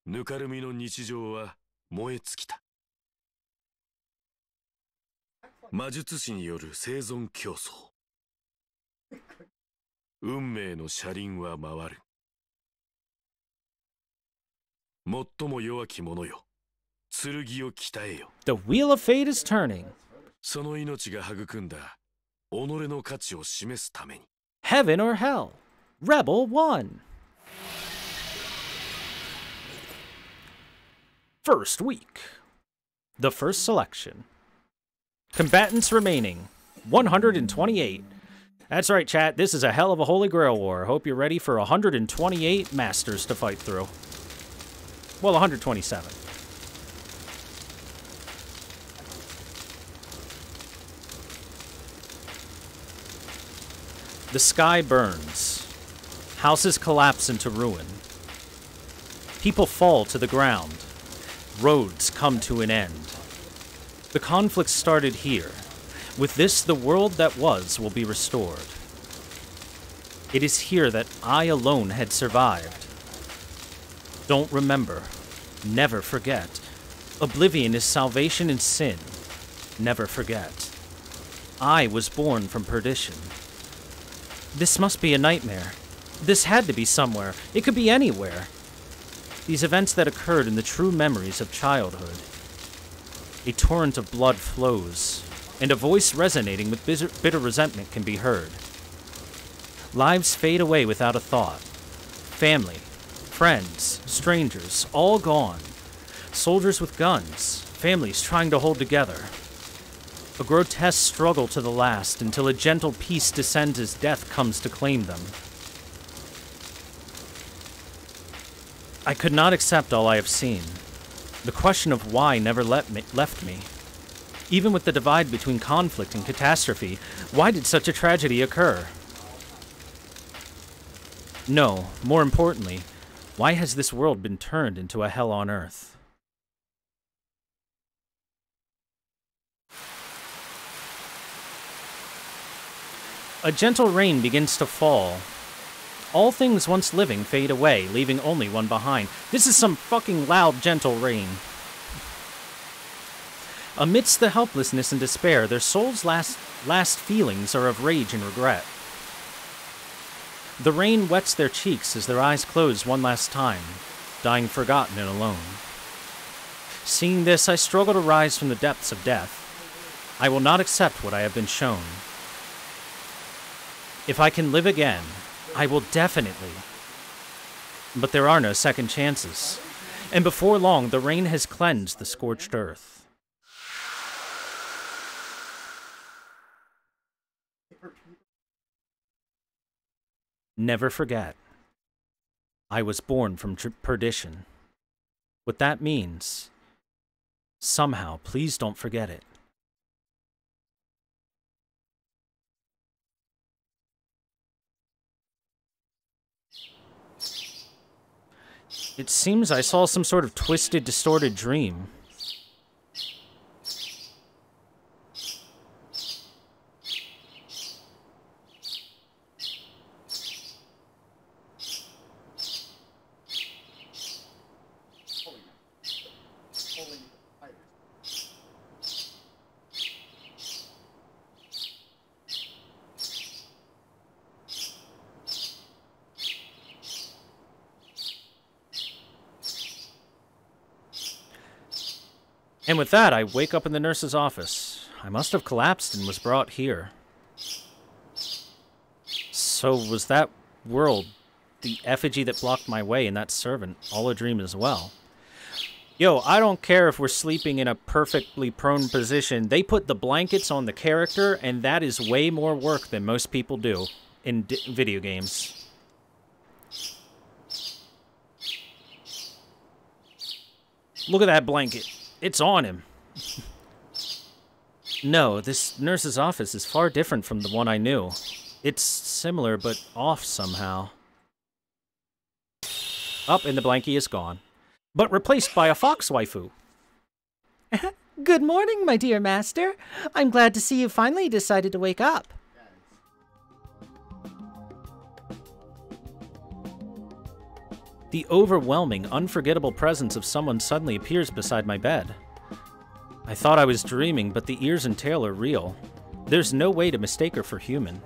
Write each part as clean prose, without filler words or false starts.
ぬかるみの日常は燃え尽きた。魔術師による生存競争。運命の車輪は回る。最も弱き者よ、剣を鍛えよ。The wheel of fate is turning. その命が育んだ己の価値を示すために。Heaven or hell. Rebel 1. First week. The first selection. Combatants remaining. 128. That's right, chat. This is a hell of a Holy Grail War. Hope you're ready for 128 masters to fight through. Well, 127. The sky burns. Houses collapse into ruin. People fall to the ground. Roads come to an end. The conflict started here. With this, the world that was will be restored. It is here that I alone had survived. Don't remember. Never forget. Oblivion is salvation in sin. Never forget. I was born from perdition. This must be a nightmare. This had to be somewhere. It could be anywhere. These events that occurred in the true memories of childhood. A torrent of blood flows, and a voice resonating with bitter resentment can be heard. Lives fade away without a thought. Family, friends, strangers, all gone. Soldiers with guns, families trying to hold together. A grotesque struggle to the last until a gentle peace descends as death comes to claim them. I could not accept all I have seen. The question of why never left me. Even with the divide between conflict and catastrophe, why did such a tragedy occur? No, more importantly, why has this world been turned into a hell on earth? A gentle rain begins to fall. All things once living fade away, leaving only one behind. This is some fucking loud, gentle rain. Amidst the helplessness and despair, their souls' last feelings are of rage and regret. The rain wets their cheeks as their eyes close one last time, dying forgotten and alone. Seeing this, I struggle to rise from the depths of death. I will not accept what I have been shown. If I can live again, I will definitely. But there are no second chances. And before long, the rain has cleansed the scorched earth. Never forget. I was born from perdition. What that means, somehow, please don't forget it. It seems I saw some sort of twisted, distorted dream. And with that, I wake up in the nurse's office. I must have collapsed and was brought here. So was that world, the effigy that blocked my way, and that servant, all a dream as well? Yo, I don't care if we're sleeping in a perfectly prone position. They put the blankets on the character, and that is way more work than most people do in video games. Look at that blanket. It's on him. No, this nurse's office is far different from the one I knew. It's similar, but off somehow. Up, and the blankie is gone. But replaced by a fox waifu. Good morning, my dear master. I'm glad to see you finally decided to wake up. The overwhelming, unforgettable presence of someone suddenly appears beside my bed. I thought I was dreaming, but the ears and tail are real. There's no way to mistake her for human.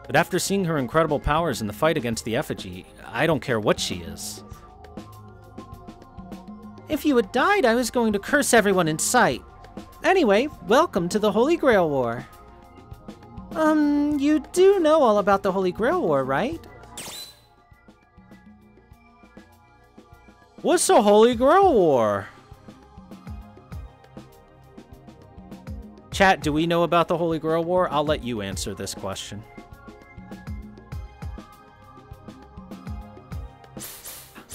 But after seeing her incredible powers in the fight against the effigy, I don't care what she is. If you had died, I was going to curse everyone in sight. Anyway, welcome to the Holy Grail War. You do know all about the Holy Grail War, right? What's the Holy Grail War? Chat, do we know about the Holy Grail War? I'll let you answer this question.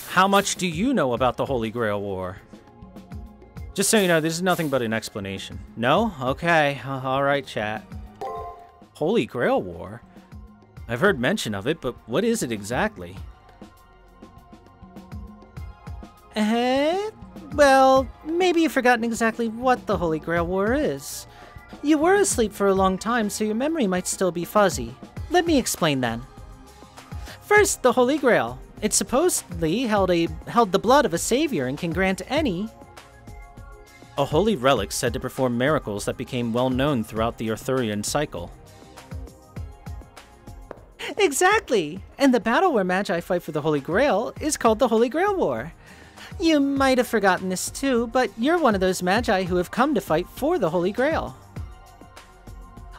How much do you know about the Holy Grail War? Just so you know, this is nothing but an explanation. No? Okay. Alright, chat. Holy Grail War? I've heard mention of it, but what is it exactly? Well, maybe you've forgotten exactly what the Holy Grail War is. You were asleep for a long time, so your memory might still be fuzzy. Let me explain then. First, the Holy Grail. It supposedly held the blood of a savior and can grant any... A holy relic said to perform miracles that became well known throughout the Arthurian cycle. Exactly! And the battle where Magi fight for the Holy Grail is called the Holy Grail War. You might have forgotten this too, but you're one of those Magi who have come to fight for the Holy Grail.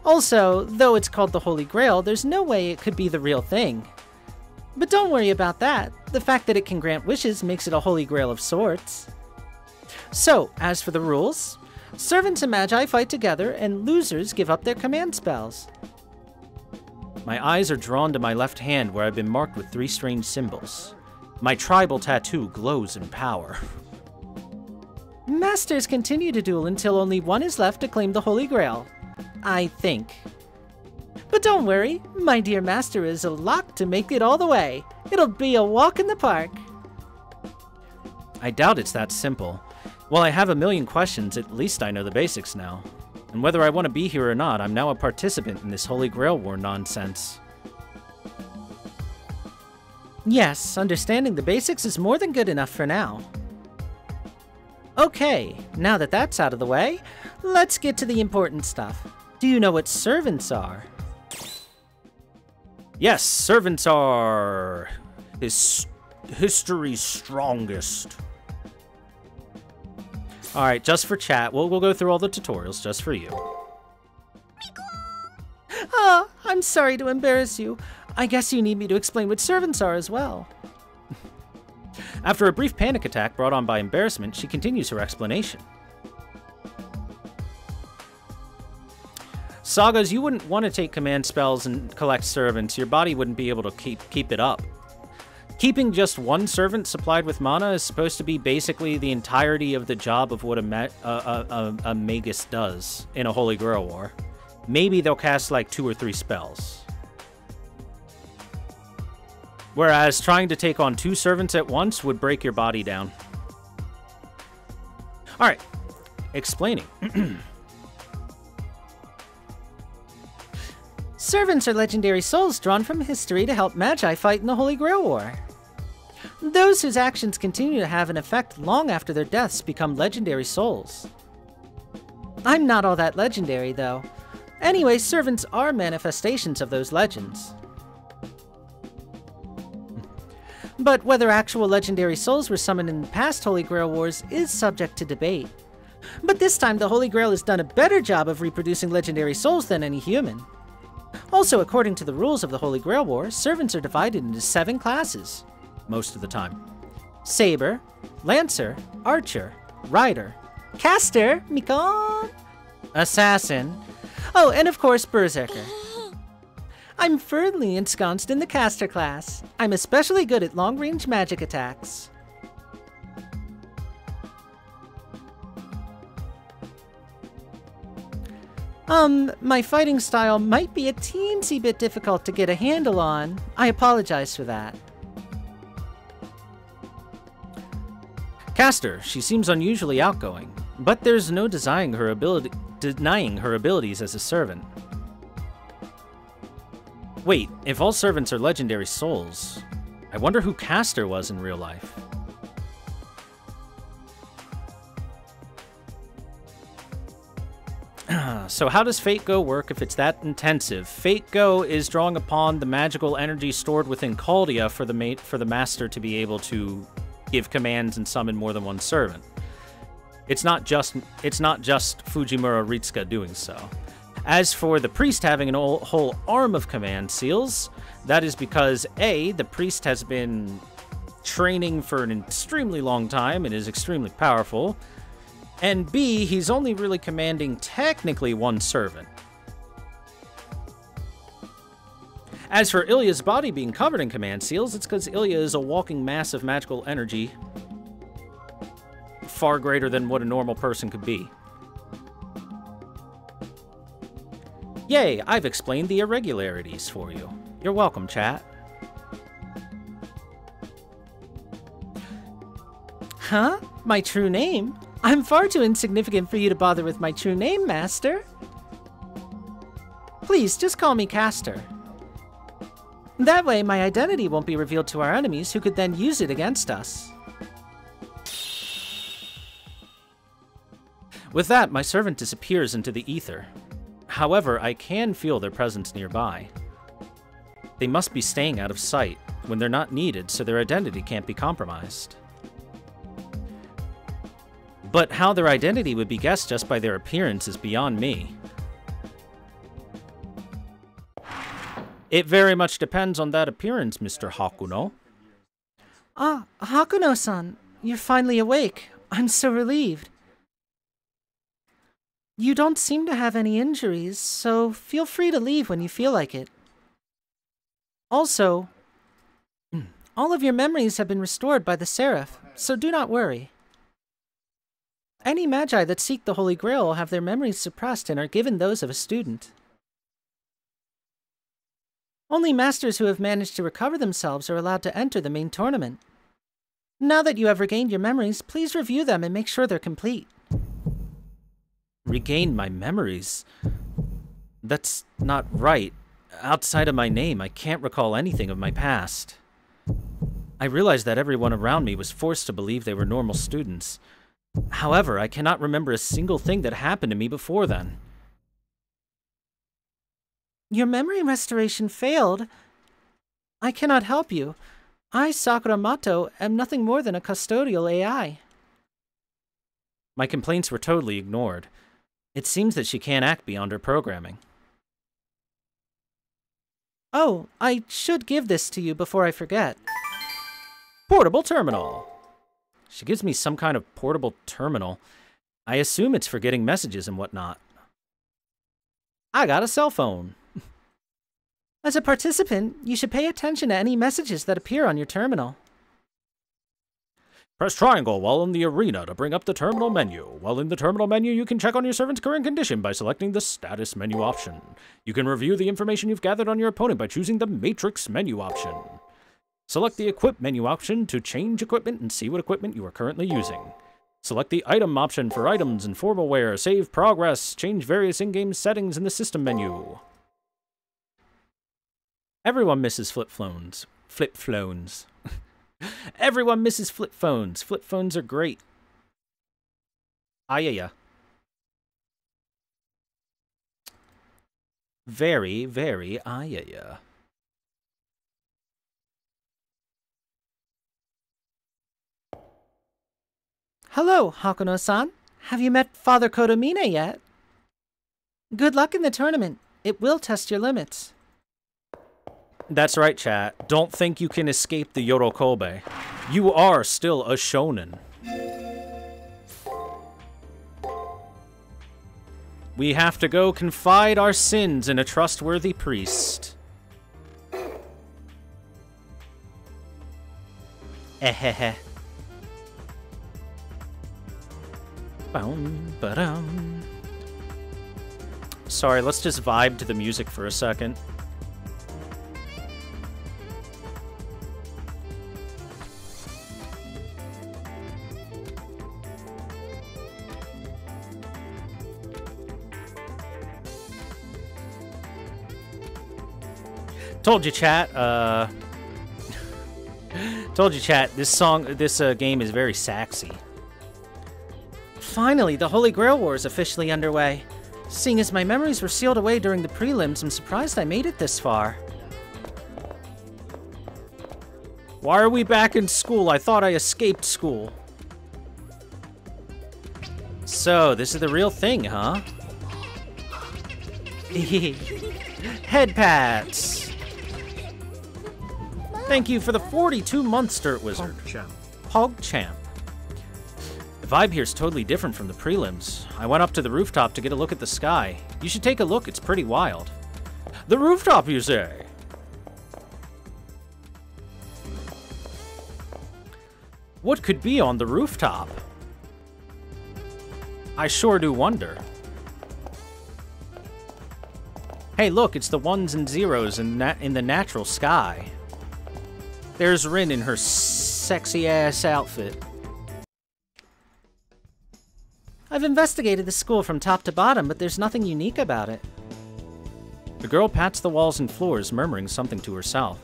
Also, though it's called the Holy Grail, there's no way it could be the real thing. But don't worry about that. The fact that it can grant wishes makes it a Holy Grail of sorts. So, as for the rules, servants and Magi fight together, and losers give up their command spells. My eyes are drawn to my left hand where I've been marked with 3 strange symbols. My tribal tattoo glows in power. Masters continue to duel until only one is left to claim the Holy Grail. I think. But don't worry, my dear master is a lock to make it all the way. It'll be a walk in the park. I doubt it's that simple. While I have a million questions, at least I know the basics now. And whether I want to be here or not, I'm now a participant in this Holy Grail War nonsense. Yes, understanding the basics is more than good enough for now. Okay, now that that's out of the way, let's get to the important stuff. Do you know what servants are? Yes, servants are... history's strongest. Alright, just for chat, we'll go through all the tutorials just for you. Ah, I'm sorry to embarrass you. I guess you need me to explain what servants are as well. After a brief panic attack brought on by embarrassment, she continues her explanation. Sagas, you wouldn't want to take command spells and collect servants. Your body wouldn't be able to keep it up. Keeping just one servant supplied with mana is supposed to be basically the entirety of the job of what a magus does in a Holy Grail War. Maybe they'll cast like 2 or 3 spells. Whereas trying to take on 2 servants at once would break your body down. Alright, explaining. Servants are legendary souls drawn from history to help Magi fight in the Holy Grail War. Those whose actions continue to have an effect long after their deaths become legendary souls. I'm not all that legendary, though. Anyway, servants are manifestations of those legends. But whether actual legendary souls were summoned in past Holy Grail Wars is subject to debate. But this time, the Holy Grail has done a better job of reproducing legendary souls than any human. Also, according to the rules of the Holy Grail War, servants are divided into 7 classes. Most of the time. Saber, Lancer, Archer, Rider, Caster, Mikon, Assassin, oh, and of course, Berserker. I'm firmly ensconced in the Caster class. I'm especially good at long-range magic attacks. My fighting style might be a teensy bit difficult to get a handle on. I apologize for that. Caster, she seems unusually outgoing, but there's no denying her abilities as a servant. Wait, if all servants are legendary souls, I wonder who Castor was in real life. So how does Fate Go work if it's that intensive? Fate Go is drawing upon the magical energy stored within Caldia for the master to be able to give commands and summon more than one servant. It's not just Fujimura Ritsuka doing so. As for the priest having a whole arm of command seals, that is because A, the priest has been training for an extremely long time and is extremely powerful, and B, he's only really commanding technically one servant. As for Ilya's body being covered in command seals, it's because Ilya is a walking mass of magical energy far greater than what a normal person could be. Yay, I've explained the irregularities for you. You're welcome, chat. Huh? My true name? I'm far too insignificant for you to bother with my true name, Master. Please, just call me Castor. That way, my identity won't be revealed to our enemies, who could then use it against us. With that, my servant disappears into the ether. However, I can feel their presence nearby. They must be staying out of sight when they're not needed, so their identity can't be compromised. But how their identity would be guessed just by their appearance is beyond me. It very much depends on that appearance, Mr. Hakuno. Ah, Hakuno-san, you're finally awake. I'm so relieved. You don't seem to have any injuries, so feel free to leave when you feel like it. Also, all of your memories have been restored by the Serif, so do not worry. Any magi that seek the Holy Grail will have their memories suppressed and are given those of a student. Only masters who have managed to recover themselves are allowed to enter the main tournament. Now that you have regained your memories, please review them and make sure they're complete. Regain my memories? That's not right. Outside of my name, I can't recall anything of my past. I realized that everyone around me was forced to believe they were normal students. However, I cannot remember a single thing that happened to me before then. Your memory restoration failed. I cannot help you. I, Sakura Mato, am nothing more than a custodial AI. My complaints were totally ignored. It seems that she can't act beyond her programming. Oh, I should give this to you before I forget. Portable terminal! She gives me some kind of portable terminal. I assume it's for getting messages and whatnot. I got a cell phone. As a participant, you should pay attention to any messages that appear on your terminal. Press triangle while in the arena to bring up the terminal menu. While in the terminal menu, you can check on your servant's current condition by selecting the status menu option. You can review the information you've gathered on your opponent by choosing the matrix menu option. Select the equip menu option to change equipment and see what equipment you are currently using. Select the item option for items and formalware, save progress, change various in-game settings in the system menu. Everyone misses flip phones. Flip phones. Everyone misses flip phones. Flip phones are great. Ah, yeah. Very, very yeah. Hello, Hakuno-san. Have you met Father Kodomine yet? Good luck in the tournament. It will test your limits. That's right, chat. Don't think you can escape the Yorokobe. You are still a shonen. We have to go confide our sins in a trustworthy priest. Ehehe. Sorry, let's just vibe to the music for a second. Told you, chat, Told you, chat, this game is very sexy. Finally, the Holy Grail War is officially underway. Seeing as my memories were sealed away during the prelims, I'm surprised I made it this far. Why are we back in school? I thought I escaped school. So, this is the real thing, huh? Head pats! Thank you for the 42 months, Dirt Wizard. PogChamp. The vibe here is totally different from the prelims. I went up to the rooftop to get a look at the sky. You should take a look, it's pretty wild. The rooftop, you say? What could be on the rooftop? I sure do wonder. Hey, look, it's the ones and zeros in the natural sky. There's Rin in her sexy-ass outfit. I've investigated the school from top to bottom, but there's nothing unique about it. The girl pats the walls and floors, murmuring something to herself.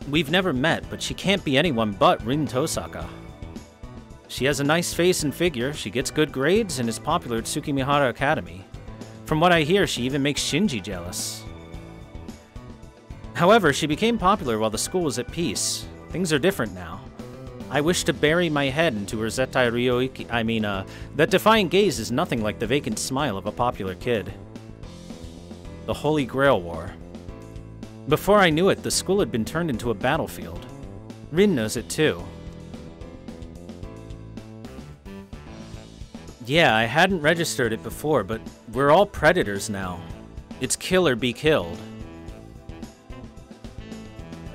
We've never met, but she can't be anyone but Rin Tosaka. She has a nice face and figure, she gets good grades, and is popular at Tsukimihara Academy. From what I hear, she even makes Shinji jealous. However, she became popular while the school was at peace. Things are different now. I wish to bury my head into her Zettai Ryoiki. That defiant gaze is nothing like the vacant smile of a popular kid. The Holy Grail War. Before I knew it, the school had been turned into a battlefield. Rin knows it too. Yeah, I hadn't registered it before, but we're all predators now. It's kill or be killed.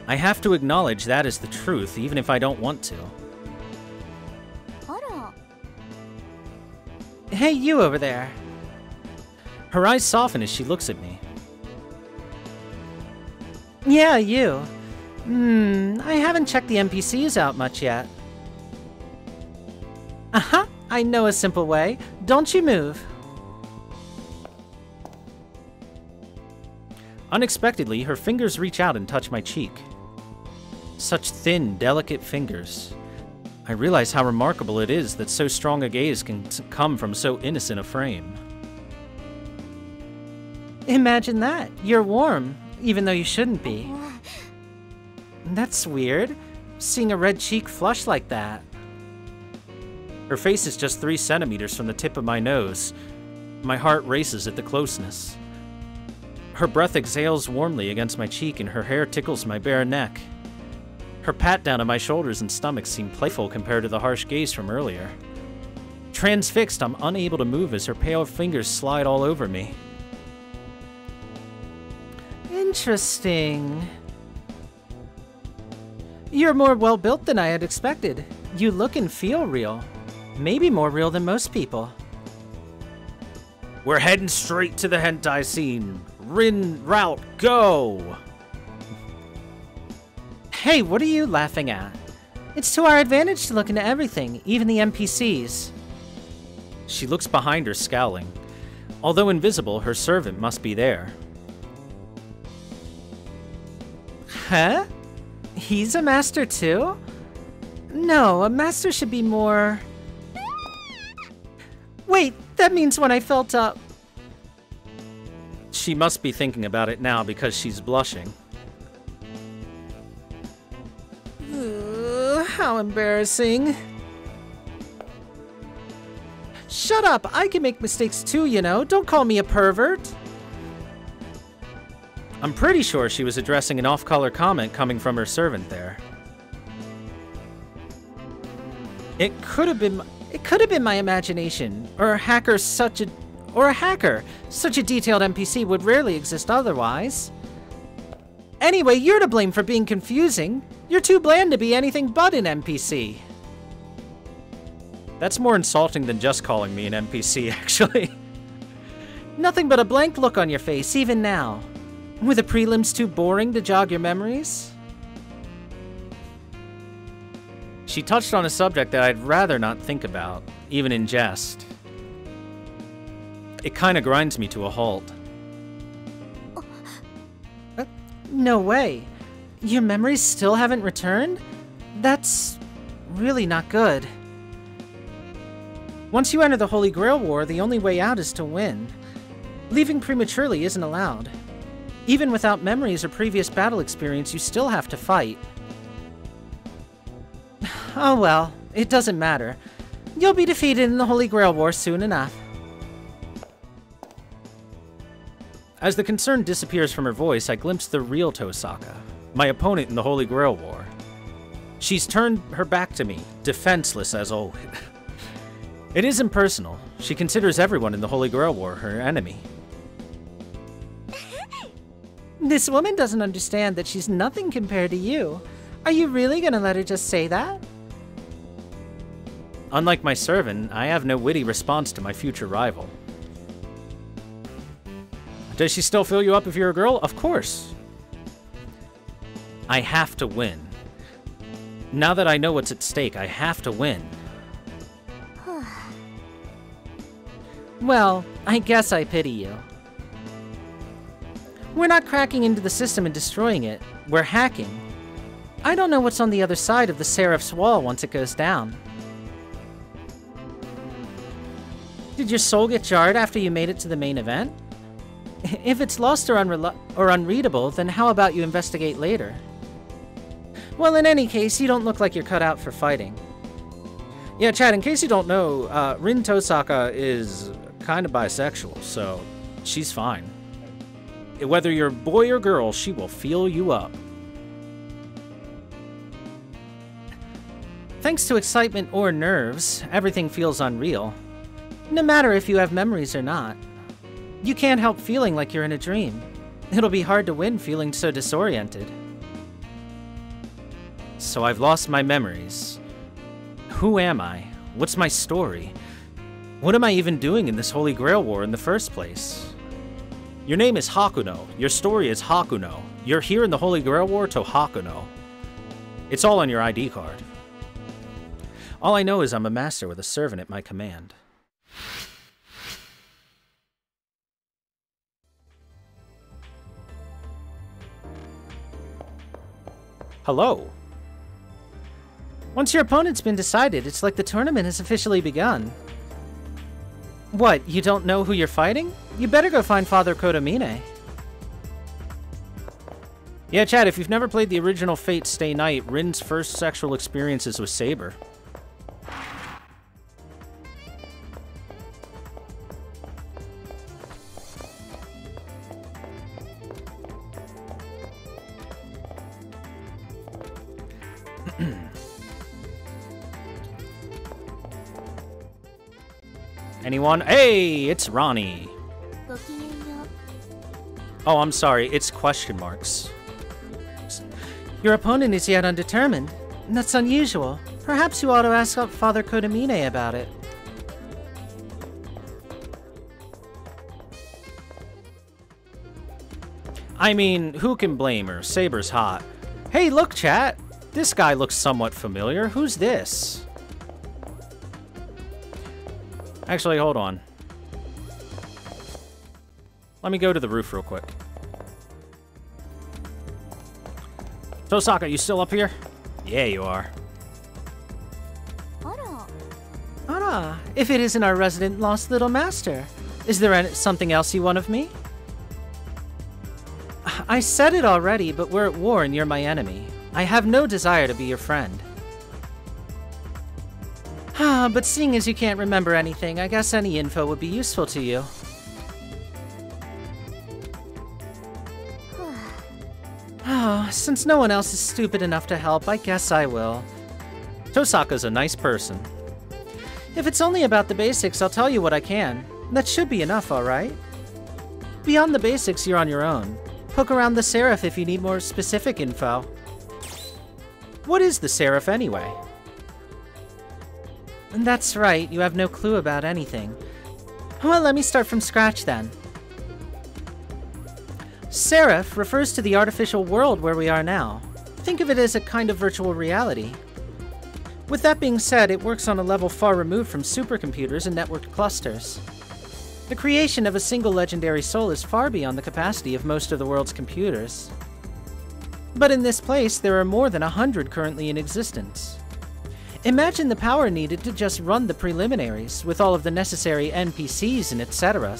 I have to acknowledge that is the truth, even if I don't want to. Hey, you over there. Her eyes soften as she looks at me. Yeah, you. I haven't checked the NPCs out much yet. Uh-huh, I know a simple way. Don't you move. Unexpectedly, her fingers reach out and touch my cheek. Such thin, delicate fingers. I realize how remarkable it is that so strong a gaze can come from so innocent a frame. Imagine that. You're warm, even though you shouldn't be. That's weird, seeing a red cheek flush like that. Her face is just 3 centimeters from the tip of my nose. My heart races at the closeness. Her breath exhales warmly against my cheek and her hair tickles my bare neck. Her pat down on my shoulders and stomach seem playful compared to the harsh gaze from earlier. Transfixed, I'm unable to move as her pale fingers slide all over me. Interesting. You're more well-built than I had expected. You look and feel real. Maybe more real than most people. We're heading straight to the hentai scene. Rin route, go! Hey, what are you laughing at? It's to our advantage to look into everything, even the NPCs. She looks behind her, scowling. Although invisible, her servant must be there. Huh? He's a master too? No, a master should be more... Wait, that means when I felt up... She must be thinking about it now because she's blushing. How embarrassing. Shut up! I can make mistakes too, you know. Don't call me a pervert. I'm pretty sure she was addressing an off-color comment coming from her servant there. It could have been my imagination, or a hacker. Such a detailed NPC would rarely exist otherwise. Anyway, you're to blame for being confusing. You're too bland to be anything but an NPC. That's more insulting than just calling me an NPC, actually. Nothing but a blank look on your face, even now. Were the prelims too boring to jog your memories? She touched on a subject that I'd rather not think about, even in jest. It kinda grinds me to a halt. No way. Your memories still haven't returned? That's really not good. Once you enter the Holy Grail War, the only way out is to win. Leaving prematurely isn't allowed. Even without memories or previous battle experience, you still have to fight. Oh well, it doesn't matter. You'll be defeated in the Holy Grail War soon enough. As the concern disappears from her voice, I glimpse the real Tosaka, my opponent in the Holy Grail War. She's turned her back to me, defenseless as always. It isn't personal. She considers everyone in the Holy Grail War her enemy. This woman doesn't understand that she's nothing compared to you. Are you really gonna let her just say that? Unlike my servant, I have no witty response to my future rival. Does she still fill you up if you're a girl? Of course. I have to win. Now that I know what's at stake, I have to win. Well, I guess I pity you. We're not cracking into the system and destroying it. We're hacking. I don't know what's on the other side of the Serif's wall once it goes down. Did your soul get jarred after you made it to the main event? If it's lost or unreadable, then how about you investigate later? Well, in any case, you don't look like you're cut out for fighting. Yeah, Chad, in case you don't know, Rin Tosaka is kind of bisexual, so she's fine. Whether you're boy or girl, she will feel you up. Thanks to excitement or nerves, everything feels unreal. No matter if you have memories or not. You can't help feeling like you're in a dream. It'll be hard to win feeling so disoriented. So I've lost my memories. Who am I? What's my story? What am I even doing in this Holy Grail War in the first place? Your name is Hakuno. Your story is Hakuno. You're here in the Holy Grail War to Hakuno. It's all on your ID card. All I know is I'm a master with a servant at my command. Hello. Once your opponent's been decided, it's like the tournament has officially begun. What, you don't know who you're fighting? You better go find Father Kodomine. Yeah, Chad, if you've never played the original Fate Stay Night, Rin's first sexual experiences with Saber. Anyone? Hey, it's Ronnie. Oh, I'm sorry, it's question marks. Your opponent is yet undetermined. That's unusual. Perhaps you ought to ask Father Kodomine about it. I mean, who can blame her? Saber's hot. Hey, look, chat. This guy looks somewhat familiar. Who's this? Actually, hold on. Let me go to the roof real quick. Tosaka, you still up here? Yeah, you are. Ah, if it isn't our resident lost little master. Is there something else you want of me? I said it already, but we're at war and you're my enemy. I have no desire to be your friend. But seeing as you can't remember anything, I guess any info would be useful to you. Since no one else is stupid enough to help, I guess I will. Tosaka's a nice person. If it's only about the basics, I'll tell you what I can. That should be enough, alright? Beyond the basics, you're on your own. Poke around the Serif if you need more specific info. What is the Serif anyway? That's right, you have no clue about anything. Well, let me start from scratch then. Serif refers to the artificial world where we are now. Think of it as a kind of virtual reality. With that being said, it works on a level far removed from supercomputers and networked clusters. The creation of a single legendary soul is far beyond the capacity of most of the world's computers. But in this place, there are more than 100 currently in existence. Imagine the power needed to just run the preliminaries, with all of the necessary NPCs and etc.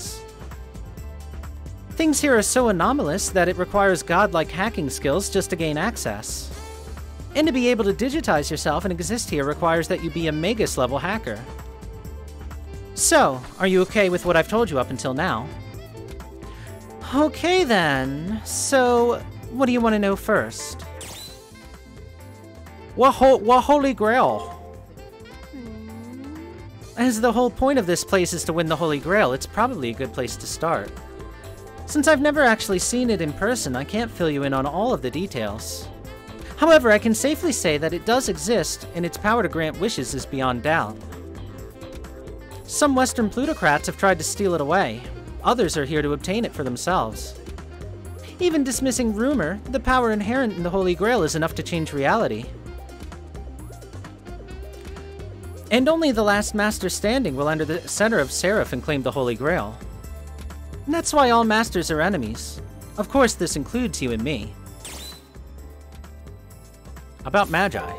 Things here are so anomalous that it requires godlike hacking skills just to gain access. And to be able to digitize yourself and exist here requires that you be a Magus-level hacker. So, are you okay with what I've told you up until now? Okay then, so what do you want to know first? What Holy Grail? As the whole point of this place is to win the Holy Grail, it's probably a good place to start. Since I've never actually seen it in person, I can't fill you in on all of the details. However, I can safely say that it does exist, and its power to grant wishes is beyond doubt. Some Western plutocrats have tried to steal it away. Others are here to obtain it for themselves. Even dismissing rumor, the power inherent in the Holy Grail is enough to change reality. And only the last master standing will enter the center of Serif and claim the Holy Grail. And that's why all masters are enemies. Of course, this includes you and me. About Magi.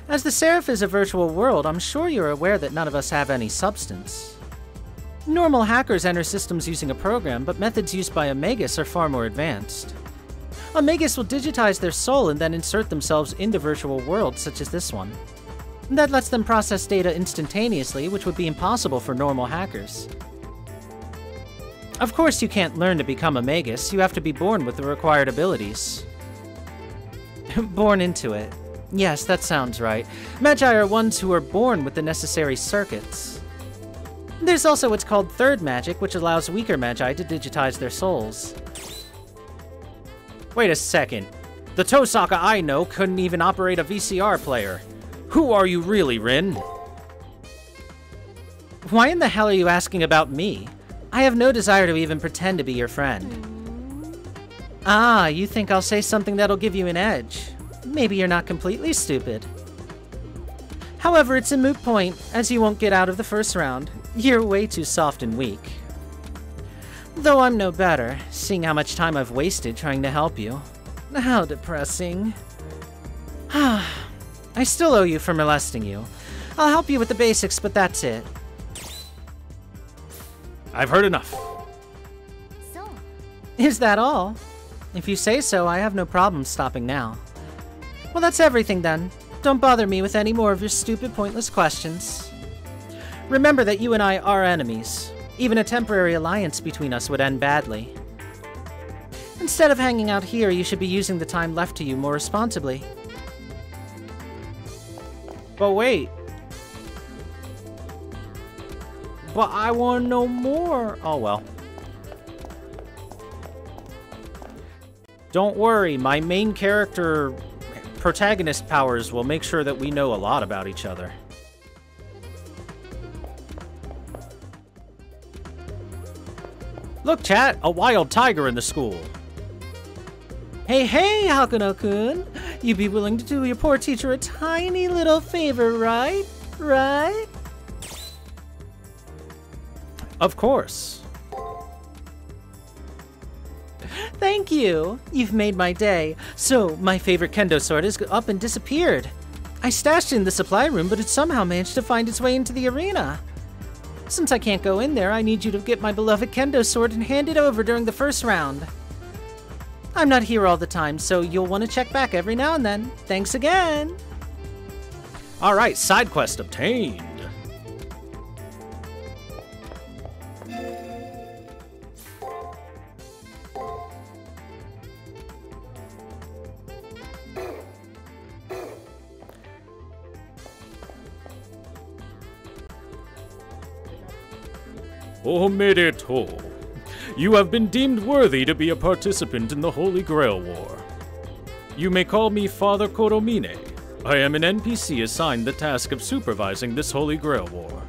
As the Serif is a virtual world, I'm sure you're aware that none of us have any substance. Normal hackers enter systems using a program, but methods used by a Magus are far more advanced. A Magus will digitize their soul and then insert themselves into virtual worlds such as this one. That lets them process data instantaneously, which would be impossible for normal hackers. Of course, you can't learn to become a Magus. You have to be born with the required abilities. Born into it. Yes, that sounds right. Magi are ones who are born with the necessary circuits. There's also what's called third magic, which allows weaker Magi to digitize their souls. Wait a second. The Tosaka I know couldn't even operate a VCR player. Who are you really, Rin? Why in the hell are you asking about me? I have no desire to even pretend to be your friend. Ah, you think I'll say something that'll give you an edge. Maybe you're not completely stupid. However, it's a moot point, as you won't get out of the first round. You're way too soft and weak. Though I'm no better, seeing how much time I've wasted trying to help you. How depressing. I still owe you for molesting you. I'll help you with the basics, but that's it. I've heard enough. So, Is that all? If you say so, I have no problem stopping now. Well, that's everything then. Don't bother me with any more of your stupid, pointless questions. Remember that you and I are enemies. Even a temporary alliance between us would end badly. Instead of hanging out here, you should be using the time left to you more responsibly. But wait. But I want to know more. Oh well. Don't worry, my main character protagonist powers will make sure that we know a lot about each other. Look, chat, a wild tiger in the school. Hey, hey, Hakuno-kun. You'd be willing to do your poor teacher a tiny little favor, right? Right? Of course. Thank you. You've made my day. So, my favorite Kendo Sword is up and disappeared. I stashed it in the supply room, but it somehow managed to find its way into the arena. Since I can't go in there, I need you to get my beloved Kendo Sword and hand it over during the first round. I'm not here all the time, so you'll want to check back every now and then. Thanks again! Alright, side quest obtained. Omedetou. You have been deemed worthy to be a participant in the Holy Grail War. You may call me Father Koromine. I am an NPC assigned the task of supervising this Holy Grail War.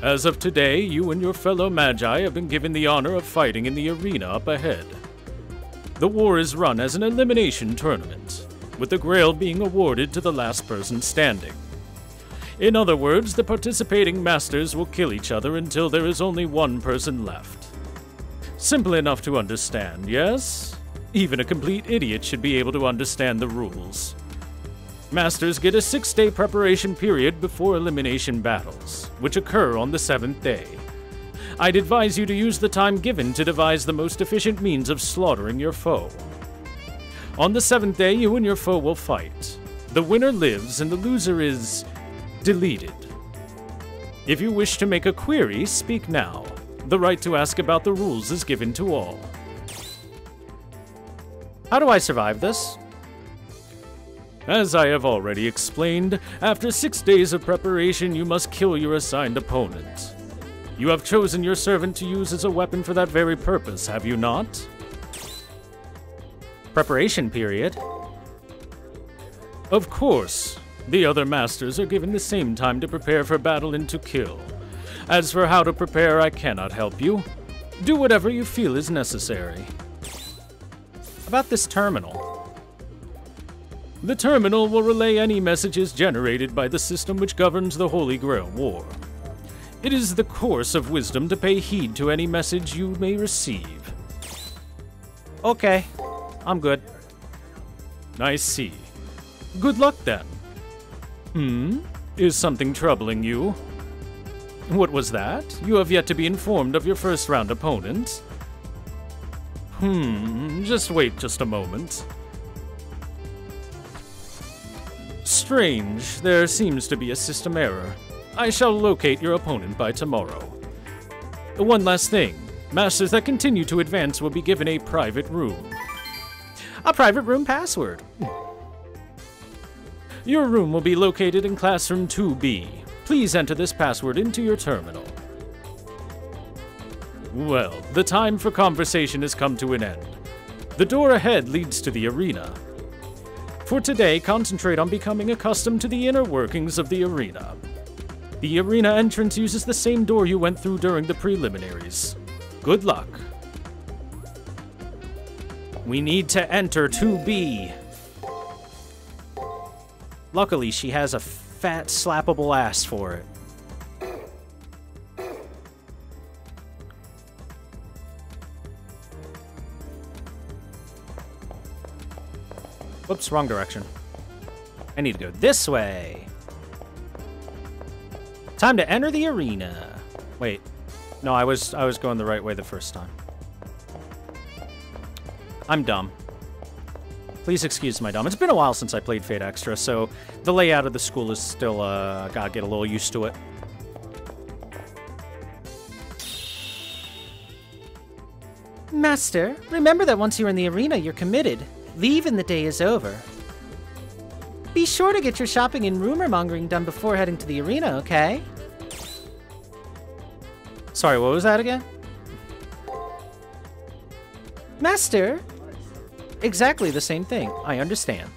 As of today, you and your fellow Magi have been given the honor of fighting in the arena up ahead. The war is run as an elimination tournament, with the Grail being awarded to the last person standing. In other words, the participating masters will kill each other until there is only one person left. Simple enough to understand, yes? Even a complete idiot should be able to understand the rules. Masters get a 6-day preparation period before elimination battles, which occur on the 7th day. I'd advise you to use the time given to devise the most efficient means of slaughtering your foe. On the 7th day, you and your foe will fight. The winner lives and the loser is deleted. If you wish to make a query, speak now. The right to ask about the rules is given to all. How do I survive this? As I have already explained, after 6 days of preparation, you must kill your assigned opponent. You have chosen your servant to use as a weapon for that very purpose, have you not? Preparation period? Of course. The other masters are given the same time to prepare for battle and to kill. As for how to prepare, I cannot help you. Do whatever you feel is necessary. About this terminal. The terminal will relay any messages generated by the system which governs the Holy Grail War. It is the course of wisdom to pay heed to any message you may receive. Okay, I'm good. I see. Good luck then. Is something troubling you? What was that? You have yet to be informed of your first round opponent. Just wait just a moment. Strange, there seems to be a system error. I shall locate your opponent by tomorrow. One last thing. Masters that continue to advance will be given a private room. A private room password. Your room will be located in classroom 2B. Please enter this password into your terminal. Well, the time for conversation has come to an end. The door ahead leads to the arena. For today, concentrate on becoming accustomed to the inner workings of the arena. The arena entrance uses the same door you went through during the preliminaries. Good luck. We need to enter 2B. Luckily, she has a fat, slappable ass for it. Whoops, wrong direction. I need to go this way. Time to enter the arena. Wait. No, I was going the right way the first time. I'm dumb. Please excuse my dumb. It's been a while since I played Fate Extra, so the layout of the school is still, gotta get a little used to it. Master, remember that once you're in the arena, you're committed. Leave and the day is over. Be sure to get your shopping and rumor-mongering done before heading to the arena, okay? Sorry, what was that again? Master? Exactly the same thing. I understand.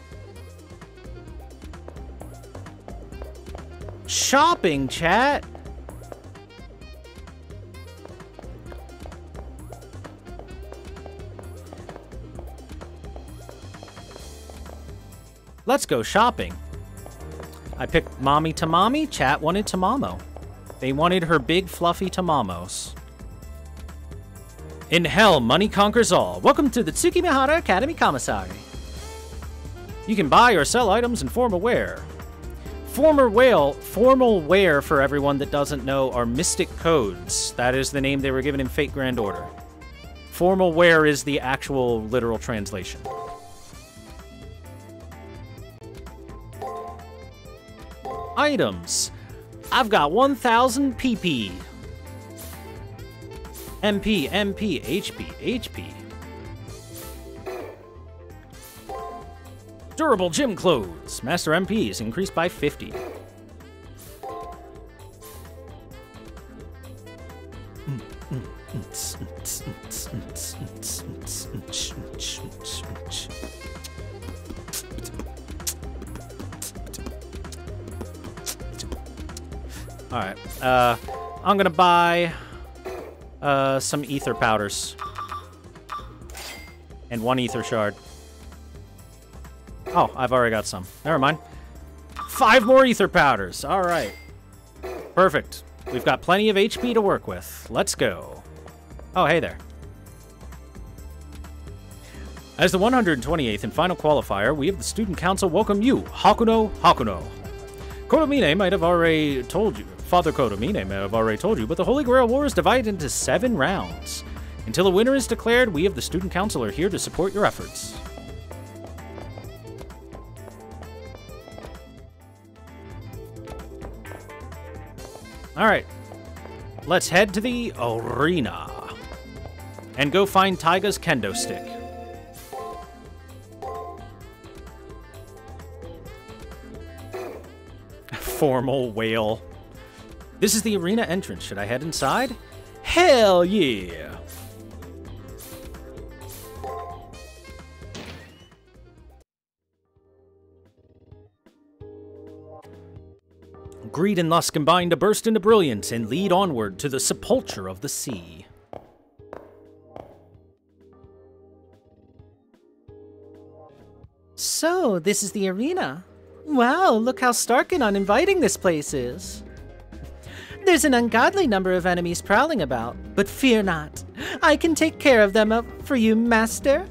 Shopping, chat! Let's go shopping. I picked Mommy Tamami. Chat wanted Tamamo. They wanted her big, fluffy Tamamos. In hell, money conquers all. Welcome to the Tsukimihara Academy Commissary. You can buy or sell items in formal wear. Formal wear, for everyone that doesn't know, are mystic codes. That is the name they were given in Fate Grand Order. Formal wear is the actual literal translation. Items. I've got 1,000 PP. MP, MP, HP, HP. Durable gym clothes. Master MP is increased by 50. Alright, I'm gonna buy some ether powders. And 1 ether shard. Oh, I've already got some. Never mind. 5 more ether powders. Alright. Perfect. We've got plenty of HP to work with. Let's go. Oh, hey there. As the 128th and final qualifier, we of the Student Council welcome you, Hakuno Hakuno. Kotomine might have already told you, Father Kotomine may have already told you, but the Holy Grail War is divided into 7 rounds. Until a winner is declared, we of the Student Council are here to support your efforts. Alright, let's head to the arena and go find Taiga's kendo stick. Formal whale. This is the arena entrance. Should I head inside? Hell yeah! Greed and lust combine to burst into brilliance and lead onward to the sepulture of the sea. So, this is the arena. Wow, look how stark and uninviting this place is. There's an ungodly number of enemies prowling about, but fear not. I can take care of them for you, Master.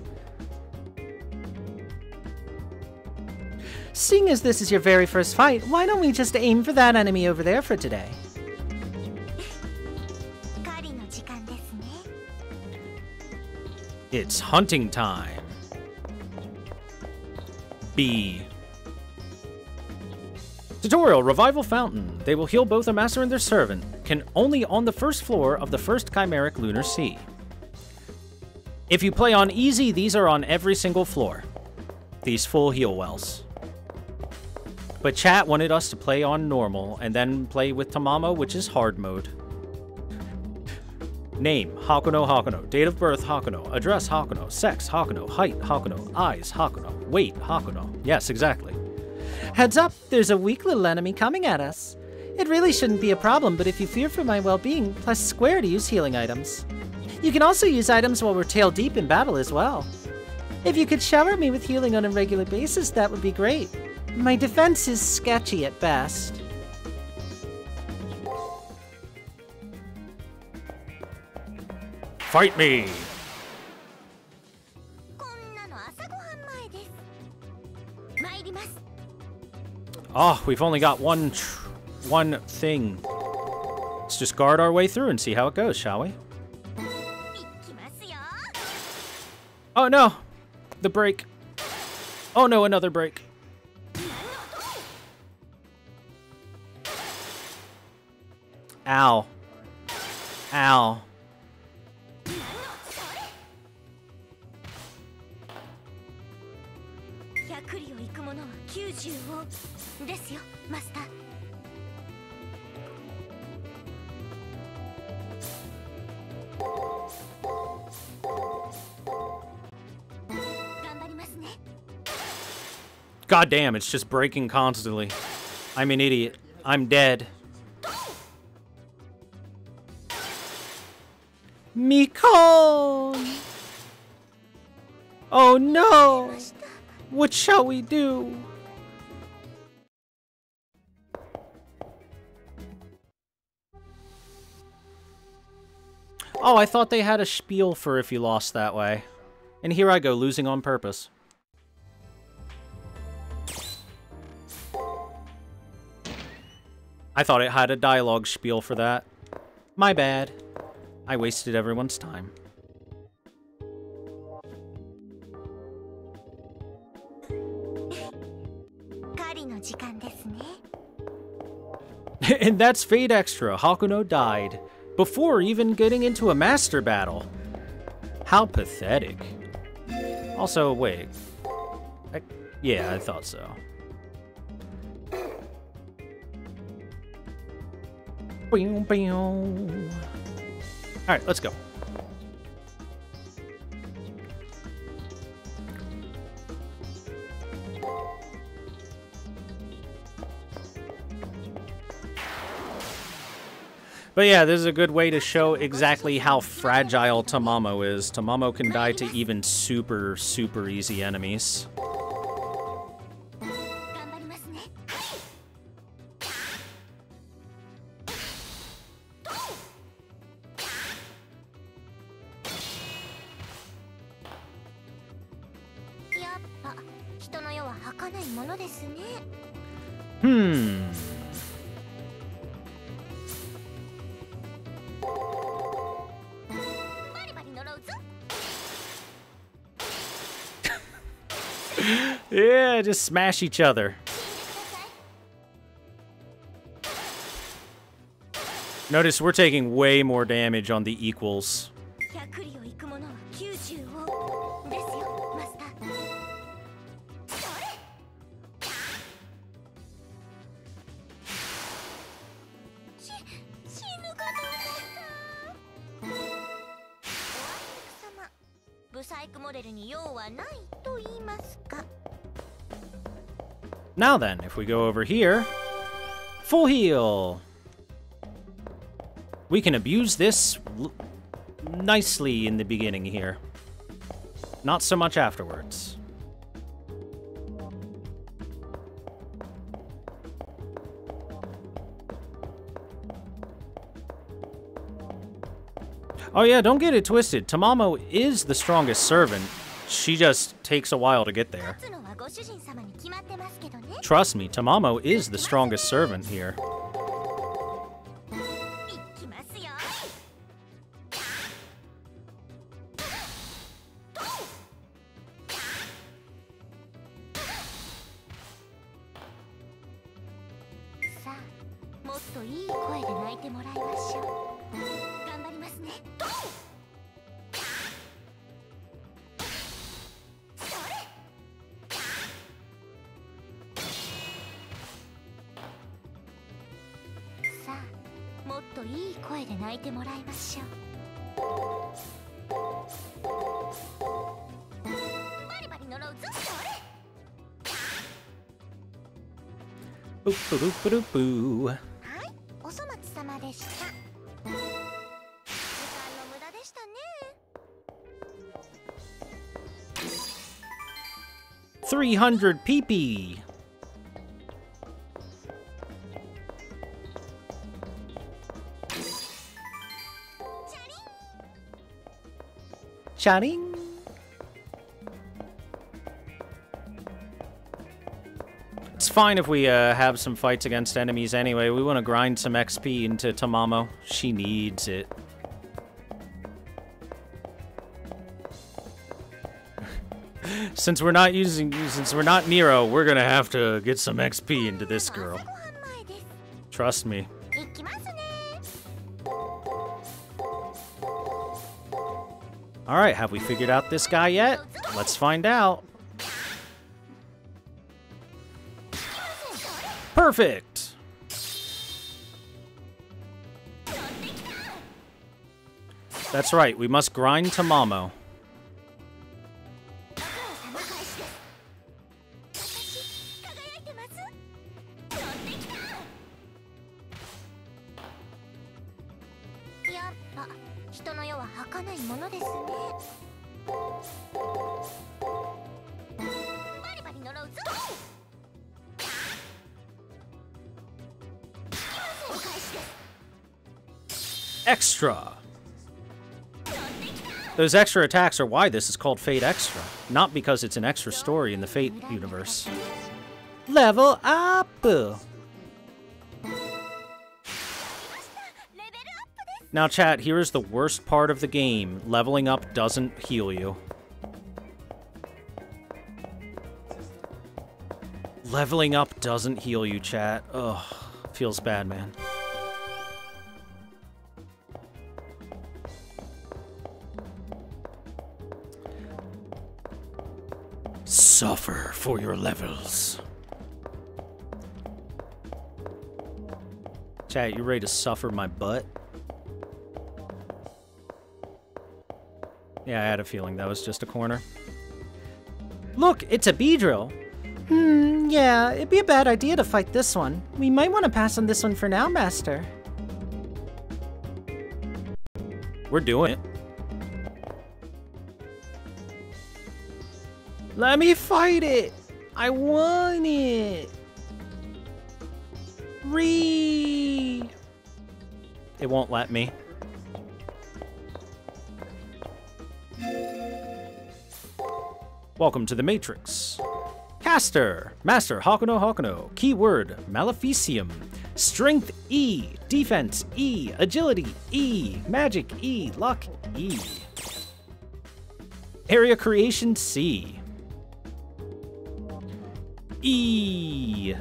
Seeing as this is your very first fight, why don't we just aim for that enemy over there for today? It's hunting time. B. Tutorial, Revival Fountain. They will heal both a master and their servant. Can only on the first floor of the first chimeric lunar sea. If you play on easy, these are on every single floor. These full heal wells. But chat wanted us to play on normal, and then play with Tamamo, which is hard mode. Name, Hakuno Hakuno. Date of birth, Hakuno. Address, Hakuno. Sex, Hakuno. Height, Hakuno. Eyes, Hakuno. Weight, Hakuno. Yes, exactly. Heads up, there's a weak little enemy coming at us. It really shouldn't be a problem, but if you fear for my well-being, press square to use healing items. You can also use items while we're tail deep in battle as well. If you could shower me with healing on a regular basis, that would be great. My defense is sketchy at best. Fight me! Oh, we've only got one thing. Let's just guard our way through and see how it goes, shall we? Oh no! The break. Oh no, another break. Ow. Ow. God damn, it's just breaking constantly. I'm an idiot. I'm dead. Mikon! Oh no! What shall we do? Oh, I thought they had a spiel for if you lost that way. And here I go, losing on purpose. I thought it had a dialogue spiel for that. My bad. I wasted everyone's time. And that's Fate Extra. Hakuno died before even getting into a master battle. How pathetic. Also, wait. Yeah, I thought so. Alright, let's go. But yeah, this is a good way to show exactly how fragile Tamamo is. Tamamo can die to even super, super easy enemies. 儚いものですね。バリバリ呪うぞ。 Yeah, just smash each other. Notice we're taking way more damage on the equals. 100里を行く者は90をですよ、マスター。それ。死ぬかと思った。おあいにく様、ブサイクモデルに用はないと言いますか。 Now then, if we go over here, full heal. We can abuse this nicely in the beginning here. Not so much afterwards. Oh yeah, don't get it twisted. Tamamo is the strongest servant. She just takes a while to get there. Trust me, Tamamo is the strongest servant here. Boop, boop, boop, boop, boo. はい、お粗末様でした。時間の無駄でしたね。300 PP. Charing. It's fine if we have some fights against enemies anyway. We want to grind some XP into Tamamo. She needs it. Since we're not Nero, we're gonna have to get some XP into this girl. Trust me. Alright, have we figured out this guy yet? Let's find out. Perfect! That's right, we must grind Tamamo. Extra. Those extra attacks are why this is called Fate Extra, not because it's an extra story in the Fate universe. Level up! Now chat, here is the worst part of the game. Leveling up doesn't heal you. Leveling up doesn't heal you, chat. Ugh, feels bad, man. Suffer for your levels. Chat, you ready to suffer my butt? Yeah, I had a feeling that was just a corner. Look, it's a Beedrill. Yeah, it'd be a bad idea to fight this one. We might want to pass on this one for now, Master. We're doing it. Let me fight it! I want it! It won't let me. Welcome to the Matrix. Caster. Master Hakuno Hakuno. Keyword Maleficium. Strength E. Defense E. Agility E. Magic E. Luck E. Area Creation C. E.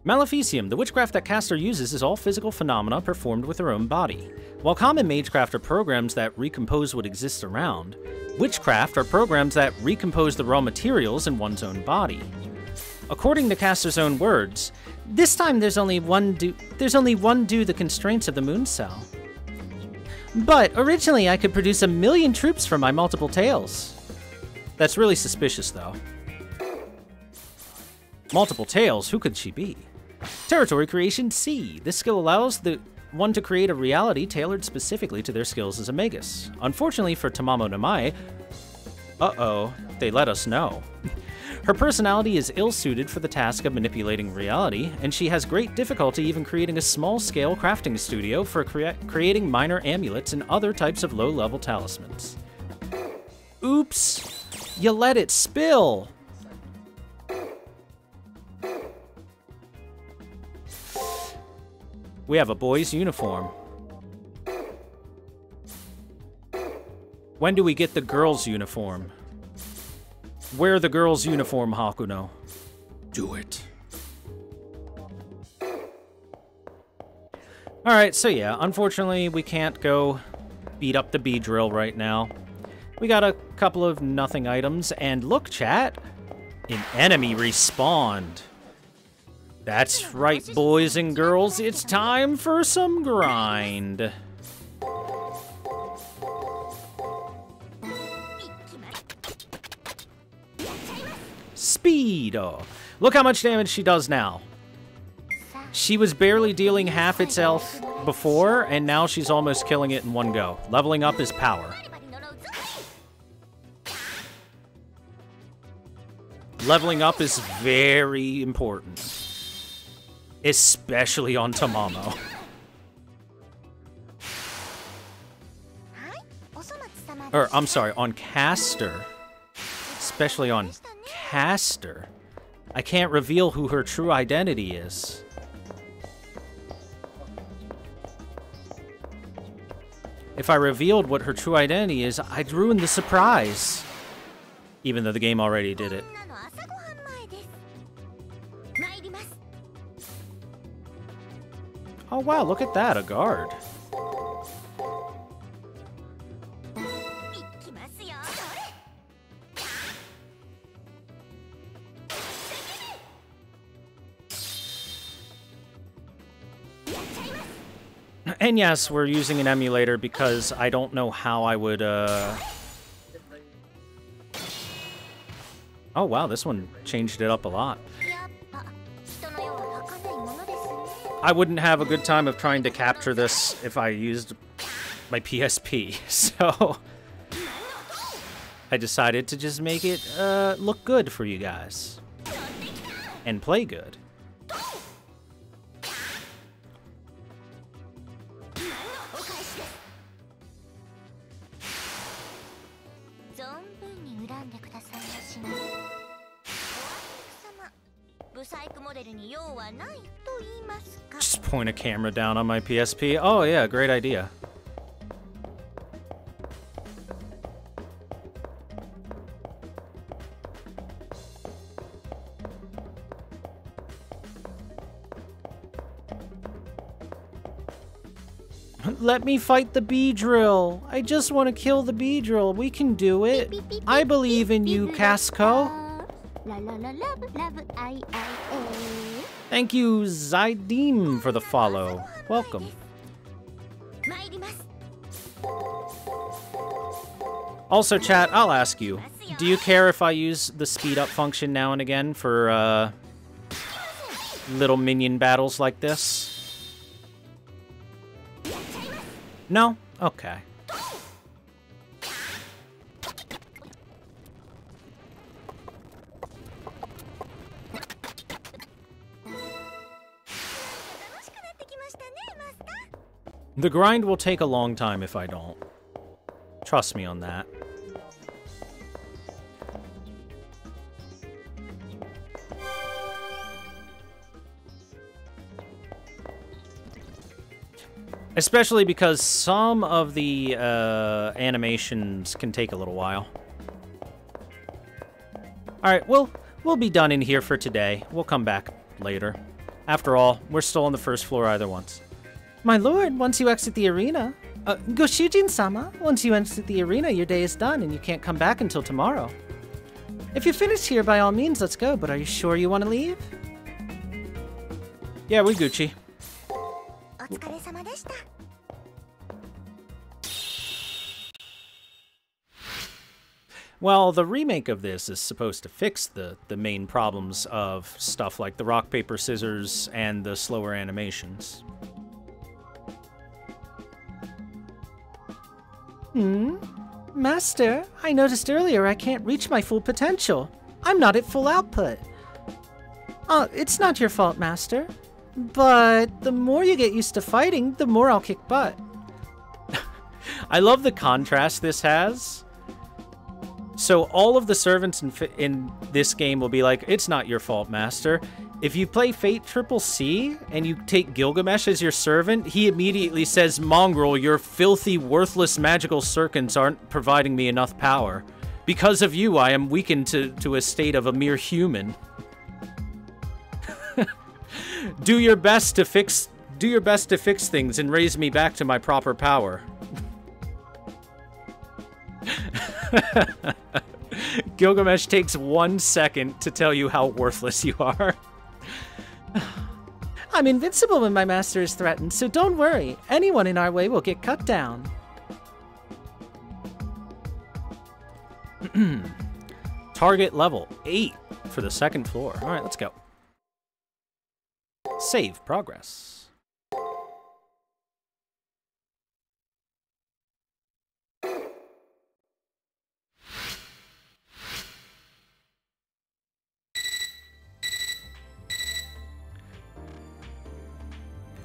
Maleficium, the witchcraft that Caster uses, is all physical phenomena performed with her own body. While common magecraft are programs that recompose what exists around, witchcraft are programs that recompose the raw materials in one's own body. According to Caster's own words, This time there's only one due the constraints of the moon cell. But originally I could produce 1,000,000 troops from my multiple tails. That's really suspicious, though. Multiple tails, who could she be? Territory Creation C. This skill allows the one to create a reality tailored specifically to their skills as a magus. Unfortunately for Tamamo Namae, they let us know. Her personality is ill-suited for the task of manipulating reality, and she has great difficulty even creating a small-scale crafting studio for creating minor amulets and other types of low-level talismans. Oops! You let it spill! We have a boy's uniform. When do we get the girl's uniform? Wear the girl's uniform, Hakuno. Do it. Alright, so yeah, unfortunately we can't go beat up the Beedrill right now. We got a couple of nothing items, and look, chat, an enemy respawned. That's right, boys and girls, it's time for some grind. Speed! Oh, look how much damage she does now. She was barely dealing half its health before, and now she's almost killing it in one go. Leveling up is power. Leveling up is very important. Especially on Tamamo. Or, I'm sorry, on Caster. Especially on Caster. I can't reveal who her true identity is. If I revealed what her true identity is, I'd ruin the surprise. Even though the game already did it. Oh wow, look at that, a guard. And yes, we're using an emulator because I don't know how I would, Oh wow, this one changed it up a lot. I wouldn't have a good time of trying to capture this if I used my PSP, so I decided to just make it look good for you guys. And play good. Just point a camera down on my PSP. Oh yeah, great idea. Let me fight the Beedrill. I just want to kill the Beedrill. We can do it. I believe in you, Casco. Thank you, Zydeem, for the follow. Welcome. Also, chat, I'll ask you, do you care if I use the speed up function now and again for little minion battles like this? No? Okay. The grind will take a long time if I don't. Trust me on that. Especially because some of the animations can take a little while. Alright, we'll be done in here for today. We'll come back later. After all, we're still on the first floor either once. My lord, once you exit the arena... Goshujin-sama, once you exit the arena, your day is done and you can't come back until tomorrow. If you finish here, by all means, let's go, but are you sure you want to leave? Yeah, we Gucci. Well, the remake of this is supposed to fix the main problems of stuff like the rock, paper, scissors and the slower animations. Master, I noticed earlier I can't reach my full potential. I'm not at full output. It's not your fault, Master. But the more you get used to fighting, the more I'll kick butt. I love the contrast this has. So all of the servants in this game will be like, it's not your fault, Master. If you play Fate Triple C and you take Gilgamesh as your servant, he immediately says, Mongrel, your filthy, worthless magical circuits aren't providing me enough power. Because of you, I am weakened to a state of a mere human. Do your best to fix things and raise me back to my proper power. Gilgamesh takes 1 second to tell you how worthless you are. I'm invincible when my master is threatened, so don't worry. Anyone in our way will get cut down. Target level 8 for the second floor. All right, let's go. Save progress.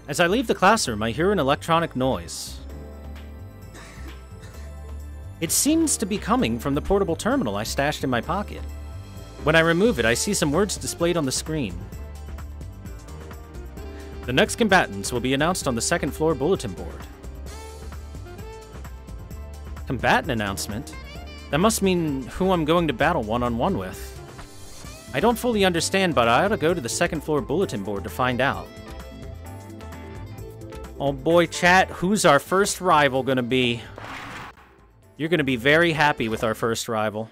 As I leave the classroom, I hear an electronic noise. It seems to be coming from the portable terminal I stashed in my pocket. When I remove it, I see some words displayed on the screen. The next combatants will be announced on the second floor bulletin board. Combatant announcement? That must mean who I'm going to battle one-on-one with. I don't fully understand, but I ought to go to the second floor bulletin board to find out. Oh boy, chat, who's our first rival gonna be? You're gonna be very happy with our first rival.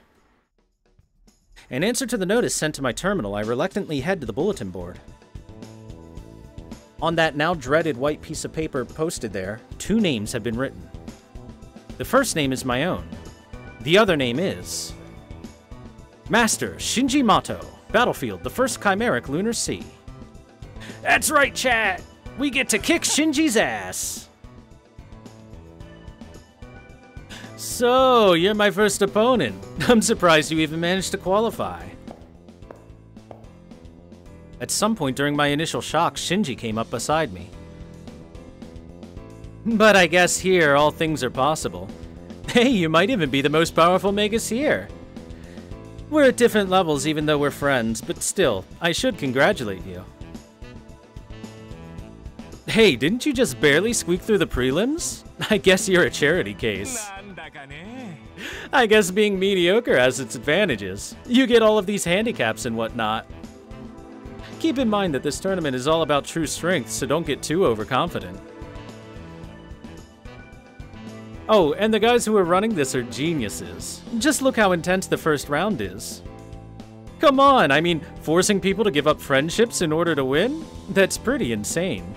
In answer to the notice sent to my terminal, I reluctantly head to the bulletin board. On that now dreaded white piece of paper posted there, 2 names have been written. The first name is my own. The other name is... Master Shinji Mato, Battlefield, the First Chimeric Lunar Sea. That's right, chat! We get to kick Shinji's ass! So, you're my first opponent. I'm surprised you even managed to qualify. At some point during my initial shock, Shinji came up beside me. But I guess here, all things are possible. Hey, you might even be the most powerful Magus here. We're at different levels even though we're friends, but still, I should congratulate you. Hey, didn't you just barely squeak through the prelims? I guess you're a charity case. I guess being mediocre has its advantages. You get all of these handicaps and whatnot. Keep in mind that this tournament is all about true strength, so don't get too overconfident. Oh, and the guys who are running this are geniuses. Just look how intense the first round is. Come on, I mean, forcing people to give up friendships in order to win? That's pretty insane.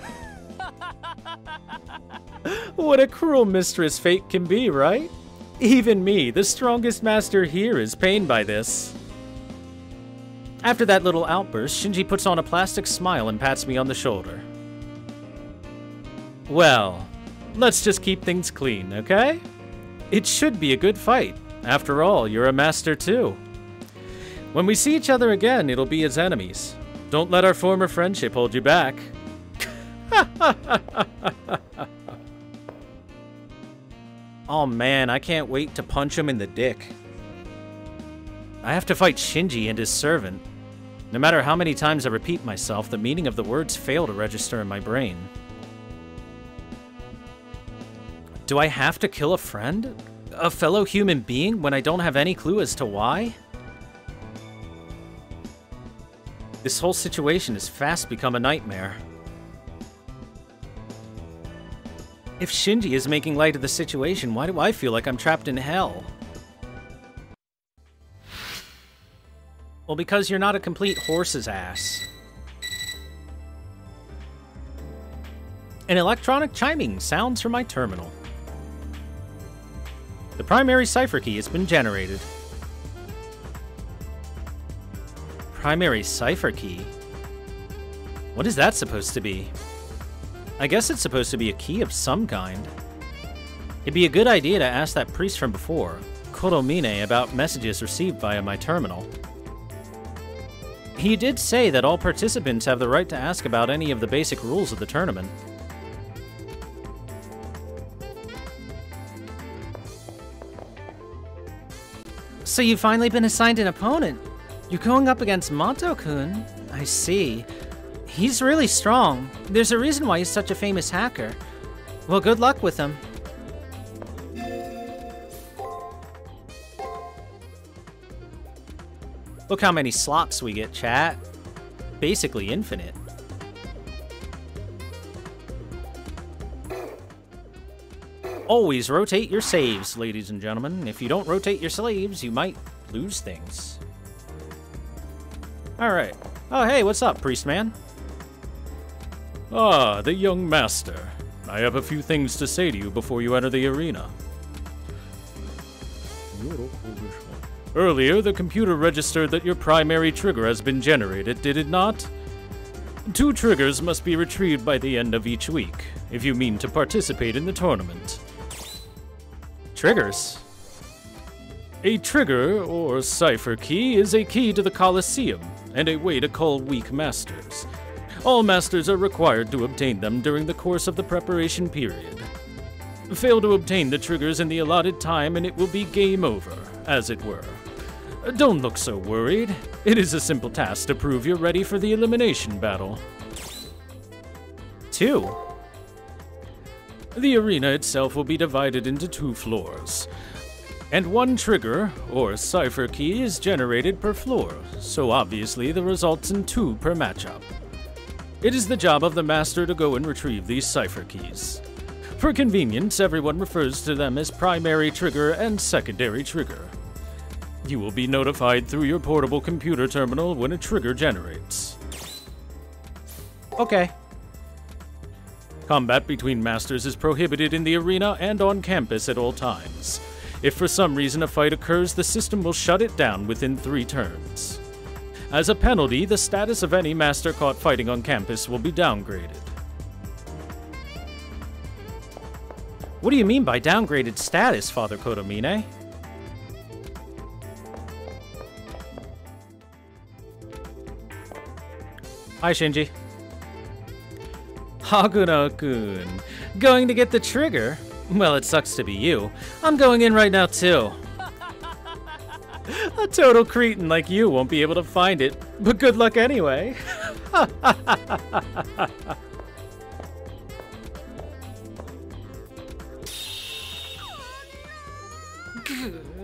What a cruel mistress fate can be, right? Even me, the strongest master here, is pained by this. After that little outburst, Shinji puts on a plastic smile and pats me on the shoulder. Well, let's just keep things clean, okay? It should be a good fight. After all, you're a master too. When we see each other again, it'll be as enemies. Don't let our former friendship hold you back. Oh man, I can't wait to punch him in the dick. I have to fight Shinji and his servant. No matter how many times I repeat myself, the meaning of the words fail to register in my brain. Do I have to kill a friend? A fellow human being when I don't have any clue as to why? This whole situation has fast become a nightmare. If Shinji is making light of the situation, why do I feel like I'm trapped in hell? Well, because you're not a complete horse's ass. An electronic chiming sounds from my terminal. The primary cipher key has been generated. Primary cipher key? What is that supposed to be? I guess it's supposed to be a key of some kind. It'd be a good idea to ask that priest from before, Kuromine, about messages received via my terminal. He did say that all participants have the right to ask about any of the basic rules of the tournament. So you've finally been assigned an opponent. You're going up against Mato-kun. I see. He's really strong. There's a reason why he's such a famous hacker. Well, good luck with him. Look how many slots we get, chat. Basically infinite. Always rotate your saves, ladies and gentlemen. If you don't rotate your saves, you might lose things. Alright. Oh, hey, what's up, priest man? Ah, the young master. I have a few things to say to you before you enter the arena. Earlier, the computer registered that your primary trigger has been generated, did it not? 2 triggers must be retrieved by the end of each week, if you mean to participate in the tournament. Triggers? A trigger, or cipher key, is a key to the Colosseum, and a way to call weak masters. All masters are required to obtain them during the course of the preparation period. Fail to obtain the triggers in the allotted time and it will be game over, as it were. Don't look so worried. It is a simple task to prove you're ready for the elimination battle. 2. The arena itself will be divided into 2 floors. And 1 trigger, or cipher key, is generated per floor, so obviously the results in 2 per matchup. It is the job of the master to go and retrieve these cipher keys. For convenience, everyone refers to them as primary trigger and secondary trigger. You will be notified through your portable computer terminal when a trigger generates. Okay. Combat between masters is prohibited in the arena and on campus at all times. If for some reason a fight occurs, the system will shut it down within 3 turns. As a penalty, the status of any master caught fighting on campus will be downgraded. What do you mean by downgraded status, Father Kuromine? Hi, Shinji. Haguna-kun. Going to get the trigger? Well, it sucks to be you. I'm going in right now, too. A total cretin like you won't be able to find it, but good luck anyway.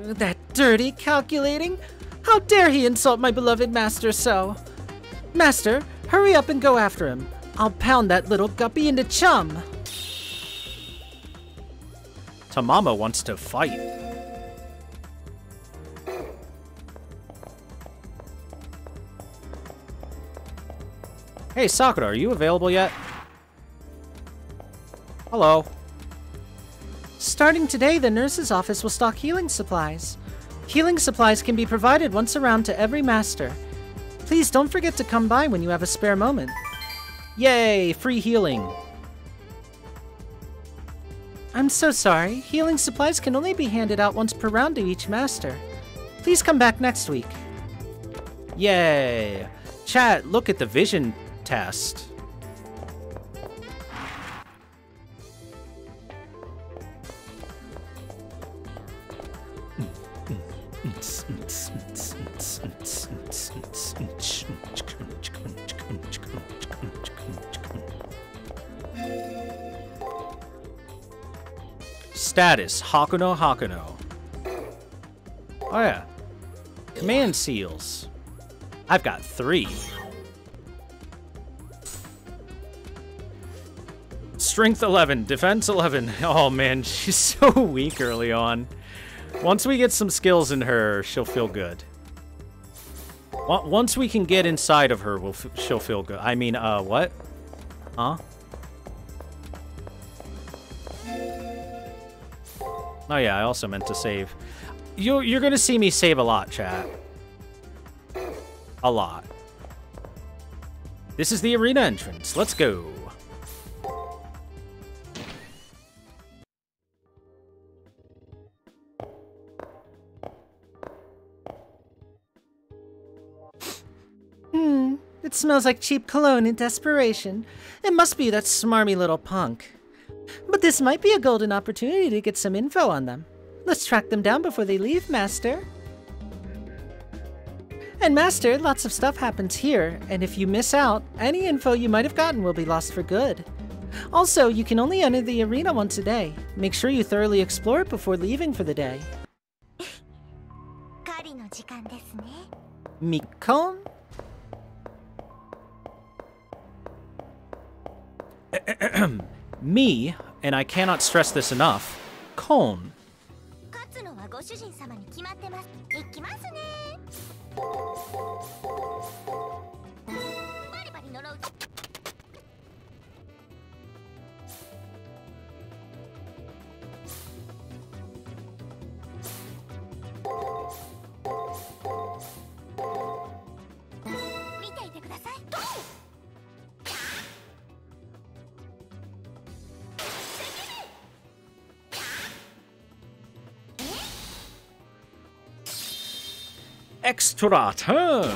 That dirty calculating! How dare he insult my beloved master so? Master, hurry up and go after him. I'll pound that little guppy into chum. Tamamo wants to fight. Hey, Sakura, are you available yet? Hello. Starting today, the nurse's office will stock healing supplies. Healing supplies can be provided once around to every master. Please don't forget to come by when you have a spare moment. Yay, free healing. I'm so sorry. Healing supplies can only be handed out once per round to each master. Please come back next week. Yay. Chat, look at the vision test. Status, Hakuno Hakuno. Oh yeah. Command seals. I've got 3. Strength 11, defense 11. Oh man, she's so weak early on. Once we get some skills in her, she'll feel good. Once we can get inside of her, she'll feel good. I mean, what? Huh? Oh yeah, I also meant to save. You're gonna see me save a lot, chat. A lot. This is the arena entrance. Let's go. It smells like cheap cologne in desperation. It must be that smarmy little punk. But this might be a golden opportunity to get some info on them. Let's track them down before they leave, Master. And Master, lots of stuff happens here, and if you miss out, any info you might have gotten will be lost for good. Also, you can only enter the arena once a day. Make sure you thoroughly explore it before leaving for the day. Mikon? Me, and I cannot stress this enough, Kon. Extra turn!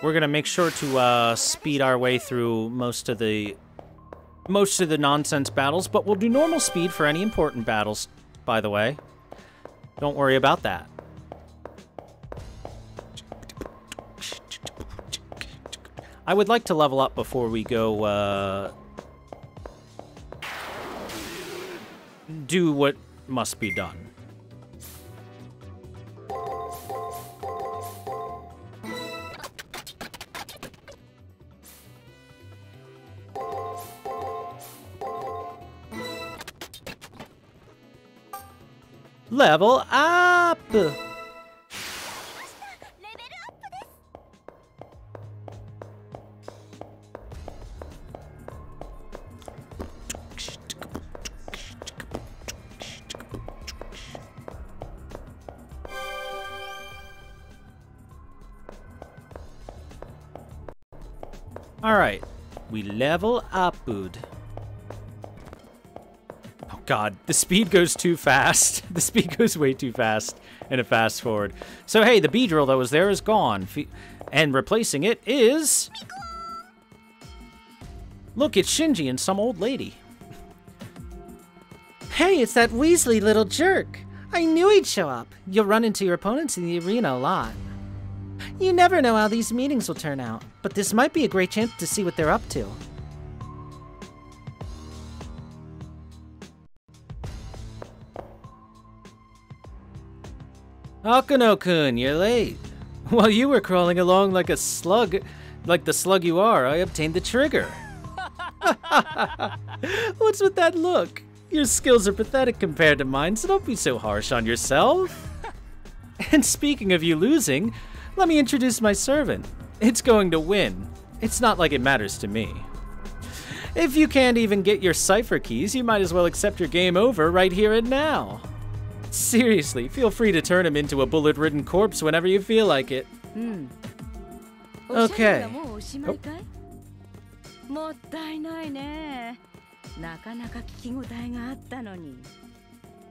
We're gonna make sure to speed our way through most of the nonsense battles, but we'll do normal speed for any important battles, by the way. Don't worry about that. I would like to level up before we go, do what must be done. Level up! Alright, we level up, dude. Oh god, the speed goes too fast. The speed goes way too fast in a fast forward. So hey, the B-drill that was there is gone. And replacing it is... Look, it's Shinji and some old lady. Hey, it's that Weasley little jerk. I knew he'd show up. You'll run into your opponents in the arena a lot. You never know how these meetings will turn out, but this might be a great chance to see what they're up to. Akuno-kun, you're late. While you were crawling along like a slug, like the slug you are, I obtained the trigger. What's with that look? Your skills are pathetic compared to mine, so don't be so harsh on yourself. And speaking of you losing, let me introduce my servant. It's going to win. It's not like it matters to me. If you can't even get your Cipher Keys, you might as well accept your game over right here and now. Seriously, feel free to turn him into a bullet-ridden corpse whenever you feel like it. Okay. Oh. もったいないね。なかなか聞き応えがあったのに。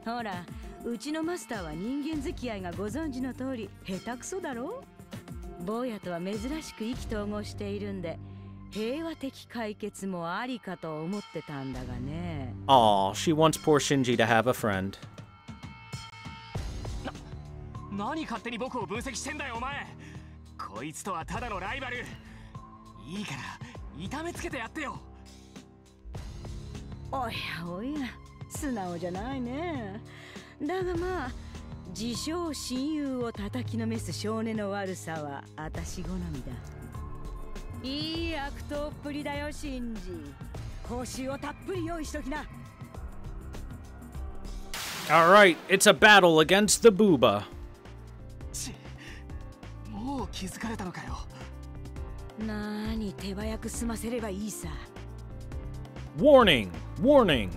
ほら、うちのマスターは人間付き合いがご存知の通り下手くそだろ。坊やとは珍しく意気投合しているんで、平和的解決もありかと思ってたんだがね。Aw, she wants poor Shinji to have a friend. 何勝手に僕を分析してんだよお前。こいつとはただのライバル。いいから痛めつけてやってよ。おやおや、素直じゃないね。だがまあ、自称親友を叩きのめす少年の悪さは私好みだ。いい悪党っぷりだよシンジ。報酬をたっぷり用意しときな。Alright, it's a battle against the Booba. もう気づかれたのかよ。なーに手早く済ませればいいさ。Warning! Warning!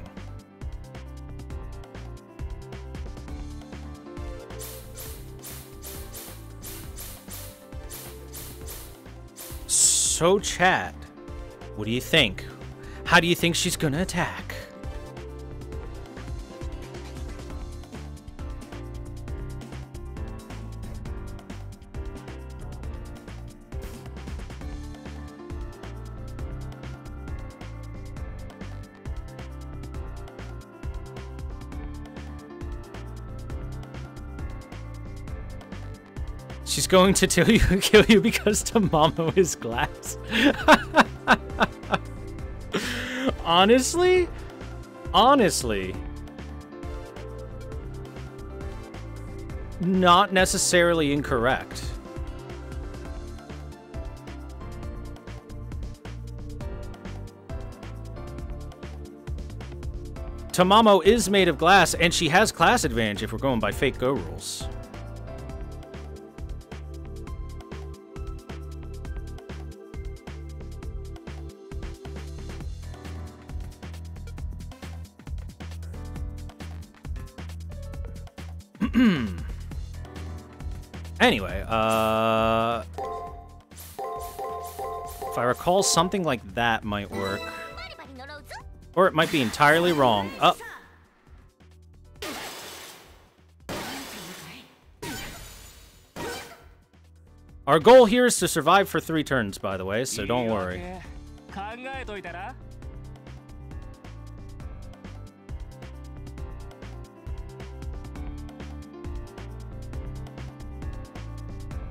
So, Chad, what do you think? How do you think she's gonna attack? She's going to kill you because Tamamo is glass. Honestly, not necessarily incorrect. Tamamo is made of glass, and she has class advantage if we're going by fake Go rules. Anyway, if I recall, something like that might work. Or it might be entirely wrong. Our goal here is to survive for 3 turns, by the way, so don't worry.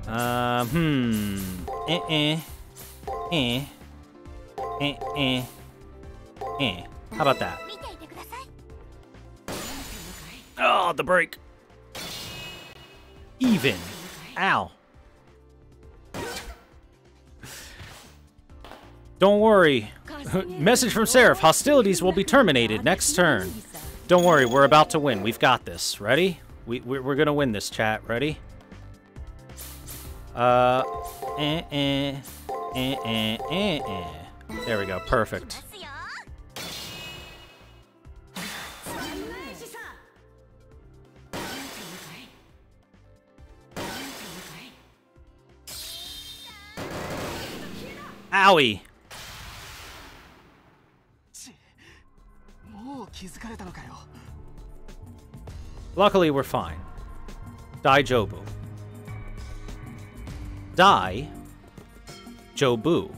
How about that? Oh, the break. Even. Ow. Don't worry. Message from Serif. Hostilities will be terminated next turn. Don't worry, we're about to win. We've got this. Ready? We're gonna win this, chat. Ready? There we go. Perfect. Owie. Luckily, we're fine. Dai Jobu. Dai Jobu.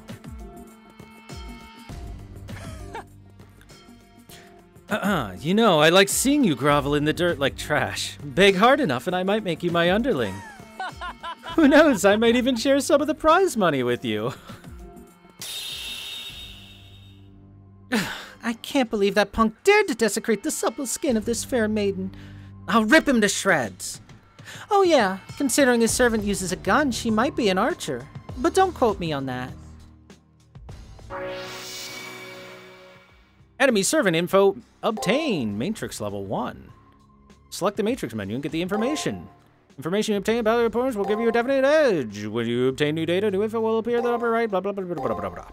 You know, I like seeing you grovel in the dirt like trash. Beg hard enough and I might make you my underling. Who knows, I might even share some of the prize money with you. I can't believe that punk dared to desecrate the supple skin of this fair maiden. I'll rip him to shreds. Oh yeah, considering his servant uses a gun, she might be an archer. But don't quote me on that. Enemy servant info obtain. Matrix level 1. Select the matrix menu and get the information. Information you obtain about the opponents will give you a definite edge. When you obtain new data, new info will appear in the upper right, blah blah blah blah blah blah blah.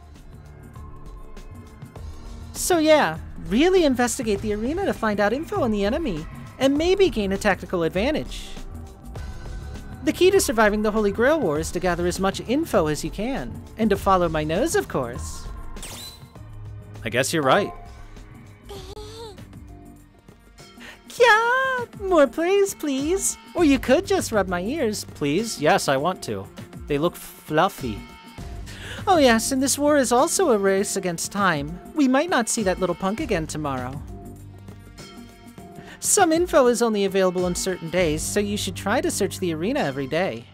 So yeah, really investigate the arena to find out info on the enemy, and maybe gain a tactical advantage. The key to surviving the Holy Grail War is to gather as much info as you can, and to follow my nose, of course. I guess you're right. Yeah, more praise, please. Or you could just rub my ears. Please? Yes, I want to. They look fluffy. Oh yes, and this war is also a race against time. We might not see that little punk again tomorrow. Some info is only available on certain days, so you should try to search the arena every day.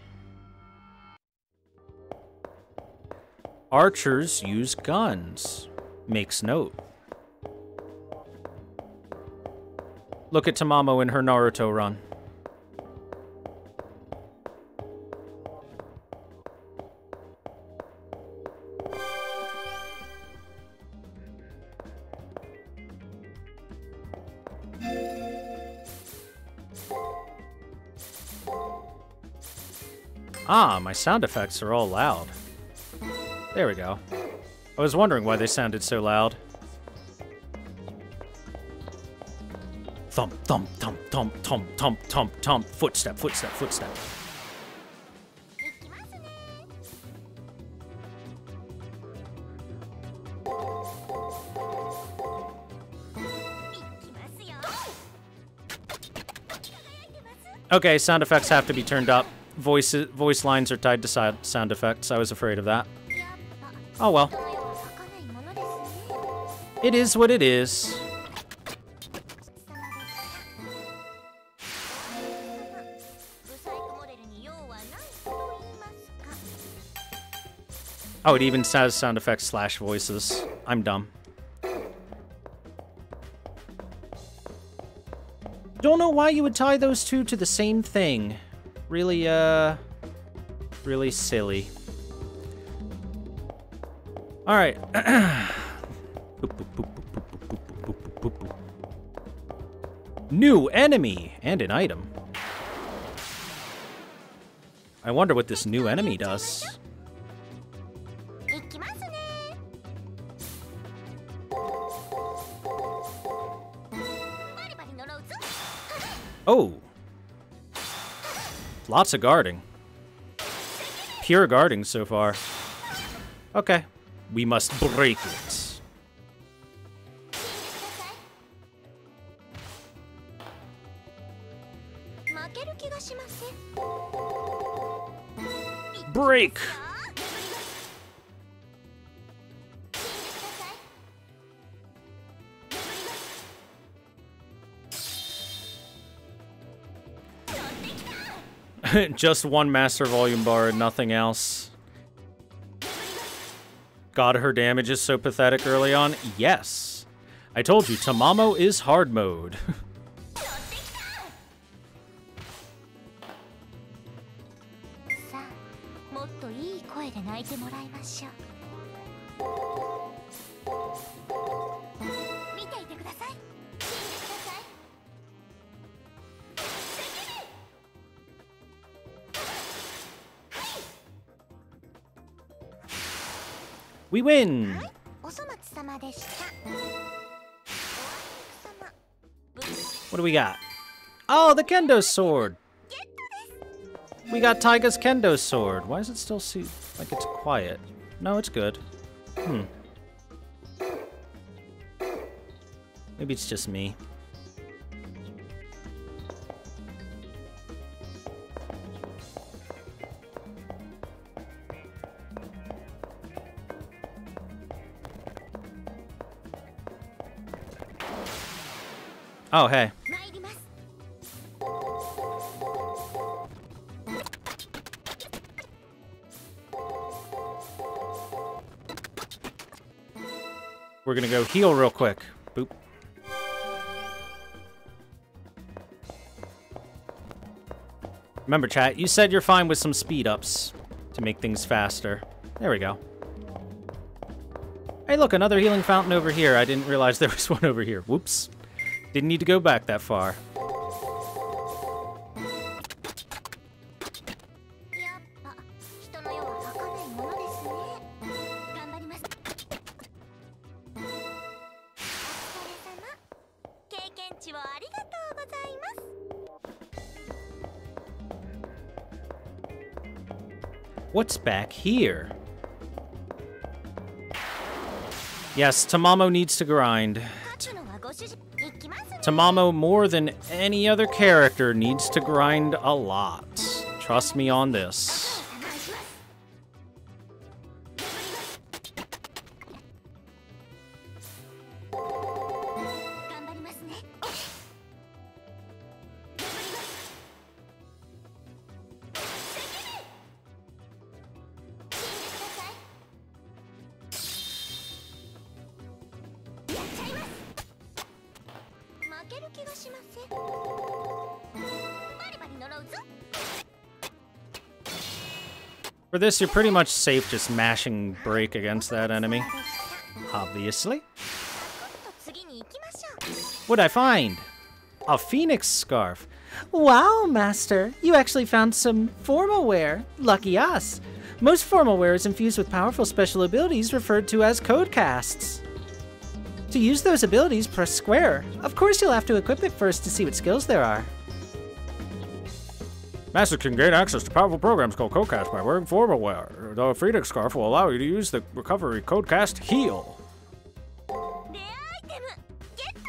Archers use guns. Makes note. Look at Tamamo in her Naruto run. Ah, my sound effects are all loud. There we go. I was wondering why they sounded so loud. Thump, thump, thump, thump, thump, thump, thump, thump. Footstep, footstep, footstep. Okay, sound effects have to be turned up. Voice lines are tied to sound effects. I was afraid of that. Oh well. It is what it is. Oh, it even says sound effects / voices. I'm dumb. Don't know why you would tie those two to the same thing. Really, really silly. Alright. New enemy and an item. I wonder what this new enemy does. Oh. Lots of guarding. Pure guarding so far. Okay. We must break it. Break! Just one master volume bar and nothing else. God, her damage is so pathetic early on. Yes. I told you, Tamamo is hard mode. We win! What do we got? Oh, the Kendo Sword! We got Taiga's Kendo Sword. Why does it still seem like it's quiet? No, it's good. Maybe it's just me. Oh, hey. We're gonna go heal real quick. Boop. Remember, chat, you said you're fine with some speed ups to make things faster. There we go. Hey, look, another healing fountain over here. I didn't realize there was one over here. Whoops. Didn't need to go back that far. What's back here? Yes, Tamamo needs to grind. Tamamo, more than any other character, needs to grind a lot. Trust me on this. ける気がしません。バリバリ呪うぞ。 For this, you're pretty much safe just mashing break against that enemy. Obviously. 次に行きましょう。 What'd I find? A phoenix scarf. Wow, Master! You actually found some formal wear. Lucky us. Most formal wear is infused with powerful special abilities referred to as code casts. To use those abilities, press square. Of course, you'll have to equip it first to see what skills there are. Master can gain access to powerful programs called Codecast by wearing formal wear. The Phoenix Scarf will allow you to use the recovery Codecast Heal. レアアイテムゲット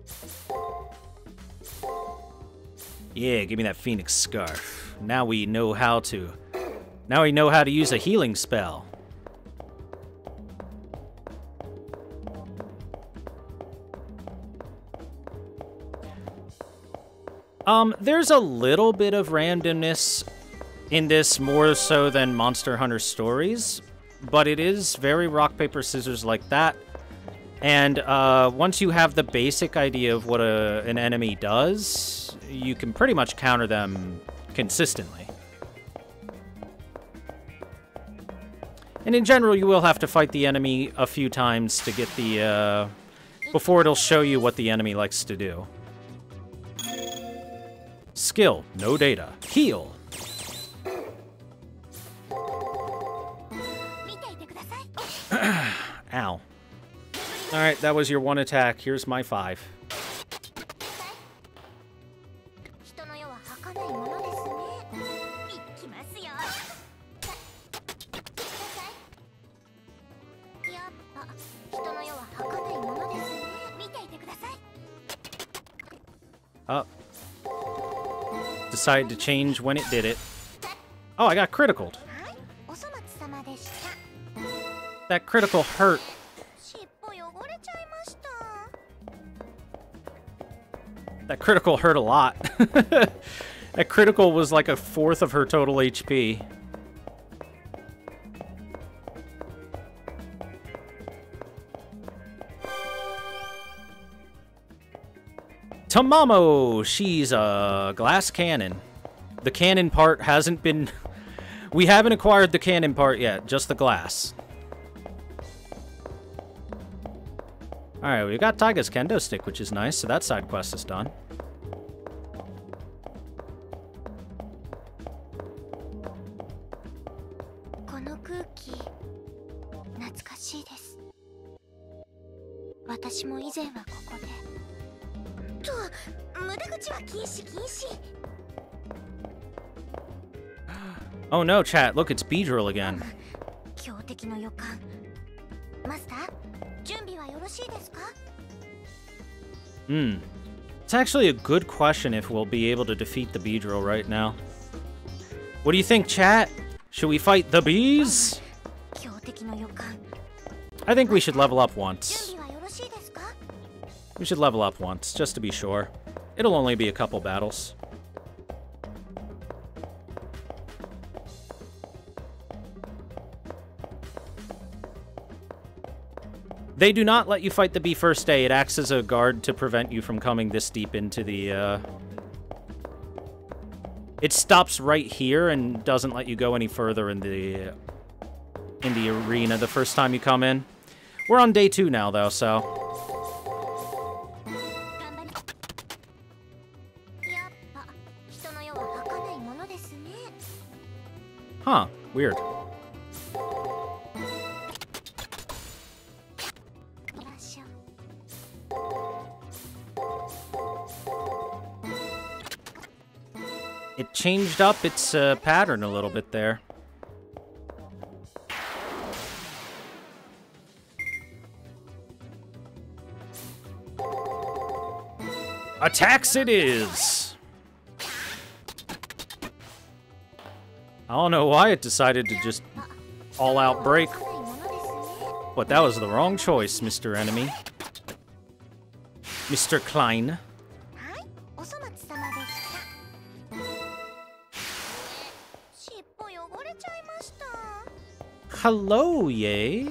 です。 Yeah, give me that phoenix scarf. Now we know how to... Now we know how to use a healing spell. There's a little bit of randomness in this, more so than Monster Hunter Stories, but it is very rock, paper, scissors like that. And once you have the basic idea of what an enemy does, you can pretty much counter them consistently. And in general, you will have to fight the enemy a few times to get the... before it'll show you what the enemy likes to do. Skill, no data. Heal. Ow. Alright, that was your one attack. Here's my 5. 人の世は儚いものですね。いきますよ。やっぱ人の世は儚いものですね。見ていてください。 Up. Decided to change when it did it. Oh, I got criticaled. はい、お粗末様でした。 That critical hurt. 尻尾汚れちゃいました。 That critical hurt a lot. That critical was like a fourth of her total HP. Tamamo! She's a glass cannon. The cannon part hasn't been... We haven't acquired the cannon part yet, just the glass. Alright, we got Taiga's kendo stick, which is nice, so that side quest is done. Oh no, chat, look, it's Beedrill again. It's actually a good question if we'll be able to defeat the Beedrill right now. What do you think, chat? Should we fight the bees? I think we should level up once. We should level up once, just to be sure. It'll only be a couple battles. They do not let you fight the bee first day. It acts as a guard to prevent you from coming this deep into the, It stops right here and doesn't let you go any further in the arena the first time you come in. We're on day 2 now, though, so... Huh, weird. It changed up its pattern a little bit there. Attacks it is! I don't know why it decided to just all-out break. But that was the wrong choice, Mr. Enemy. Mr. Klein. Hello, yay.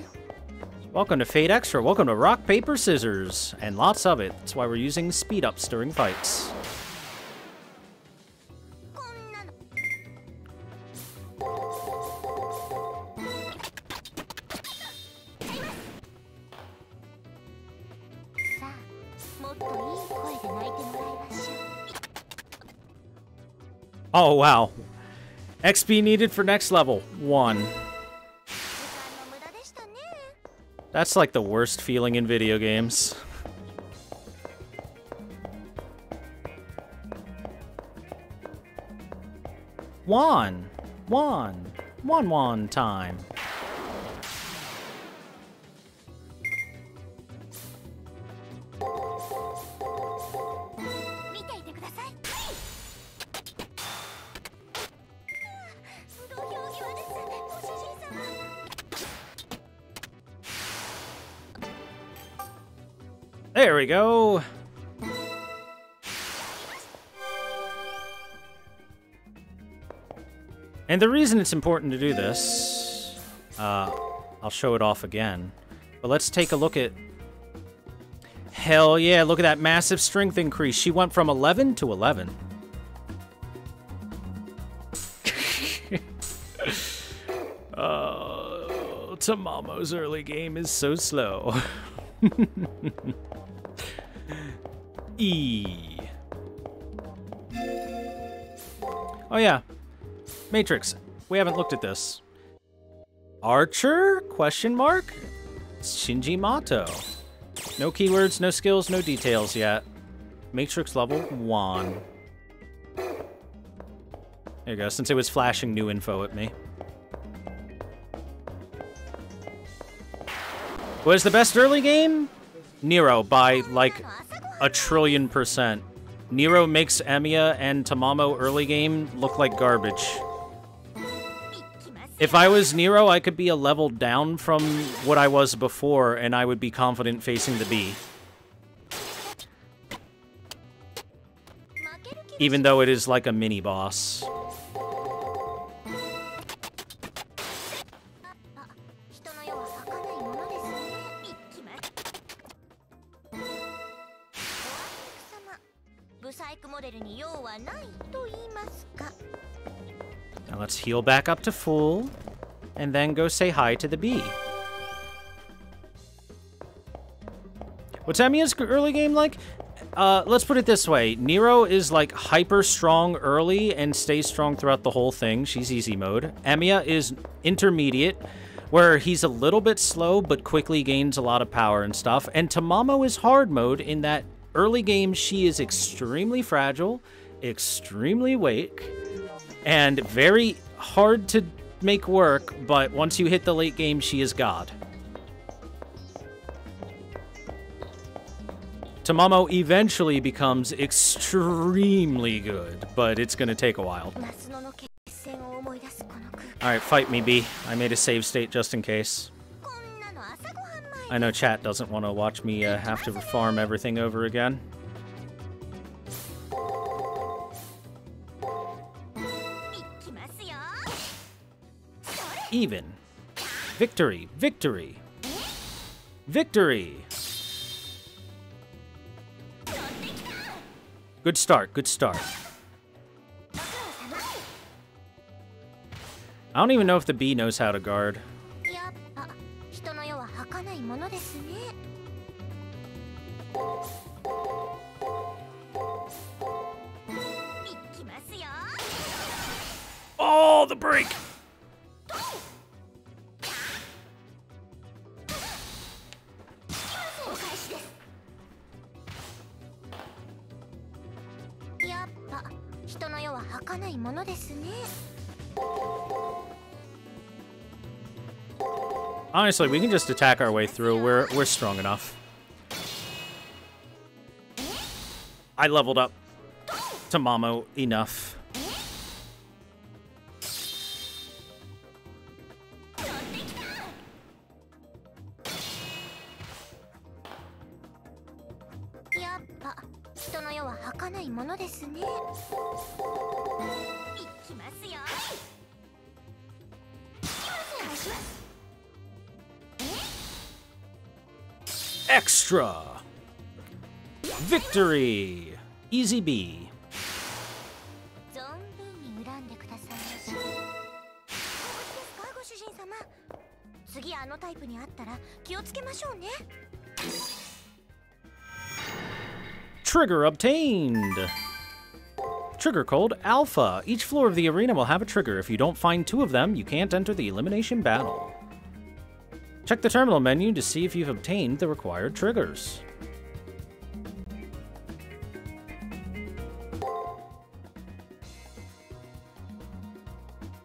Welcome to Fate Extra. Welcome to Rock, Paper, Scissors. And lots of it. That's why we're using speed-ups during fights. Oh, wow. XP needed for next level. 1. That's like the worst feeling in video games. One time. There we go. And the reason it's important to do this, I'll show it off again. But let's take a look at... Hell yeah, look at that massive strength increase. She went from 11 to 11. Tamamo's early game is so slow. E. Oh yeah, Matrix. We haven't looked at this. Archer? Question mark? Shinji Mato. No keywords, no skills, no details yet. Matrix level 1. There you go, since it was flashing new info at me. What is the best early game? Nero by like 1,000,000,000%. Nero makes Emiya and Tamamo early game look like garbage. If I was Nero, I could be a level down from what I was before, and I would be confident facing the B. Even though it is like a mini-boss. Now let's heal back up to full, and then go say hi to the bee. What's Emiya's early game like? Let's put it this way. Nero is like hyper strong early and stays strong throughout the whole thing. She's easy mode. Emiya is intermediate, where he's a little bit slow, but quickly gains a lot of power and stuff. And Tamamo is hard mode in that early game she is extremely fragile, extremely weak, and very hard to make work, but once you hit the late game, she is God. Tamamo eventually becomes extremely good, but it's gonna take a while. Alright, fight me, B. I made a save state just in case. I know chat doesn't want to watch me have to farm everything over again. Even. Victory. Victory. Victory. Good start. Good start. I don't even know if the bee knows how to guard. Oh, the break! Honestly, we can just attack our way through. We're strong enough. I leveled up Tamamo enough. Extra! Victory! Easy B. 存分に恨んでください。お気ですか、ご主人様。次あのタイプに会ったら気をつけましょうね。Trigger obtained! Trigger called Alpha. Each floor of the arena will have a trigger. If you don't find 2 of them, you can't enter the elimination battle. Check the terminal menu to see if you've obtained the required triggers.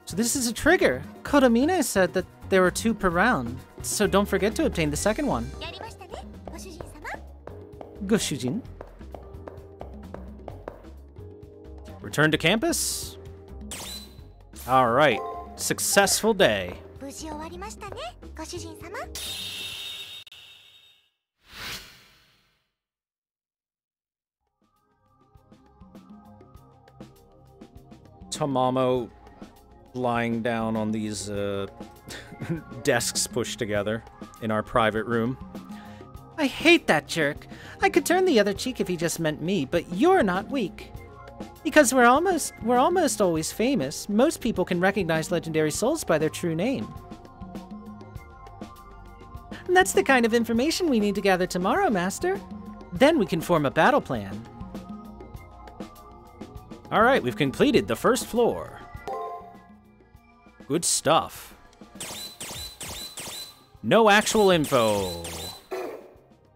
So this is a trigger. Kodomine said that there were 2 per round, so don't forget to obtain the second one. やりましたね、ご主人様。Goshujin. Return to campus? Alright. Successful day. 無事終わりましたね、ご主人様。Tamamo lying down on these desks pushed together in our private room. I hate that jerk. I could turn the other cheek if he just meant me, but you're not weak. Because we're almost always famous. Most people can recognize legendary souls by their true name. And that's the kind of information we need to gather tomorrow, Master. Then we can form a battle plan. Alright, we've completed the first floor. Good stuff. No actual info.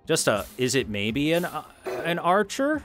Just is it maybe an archer?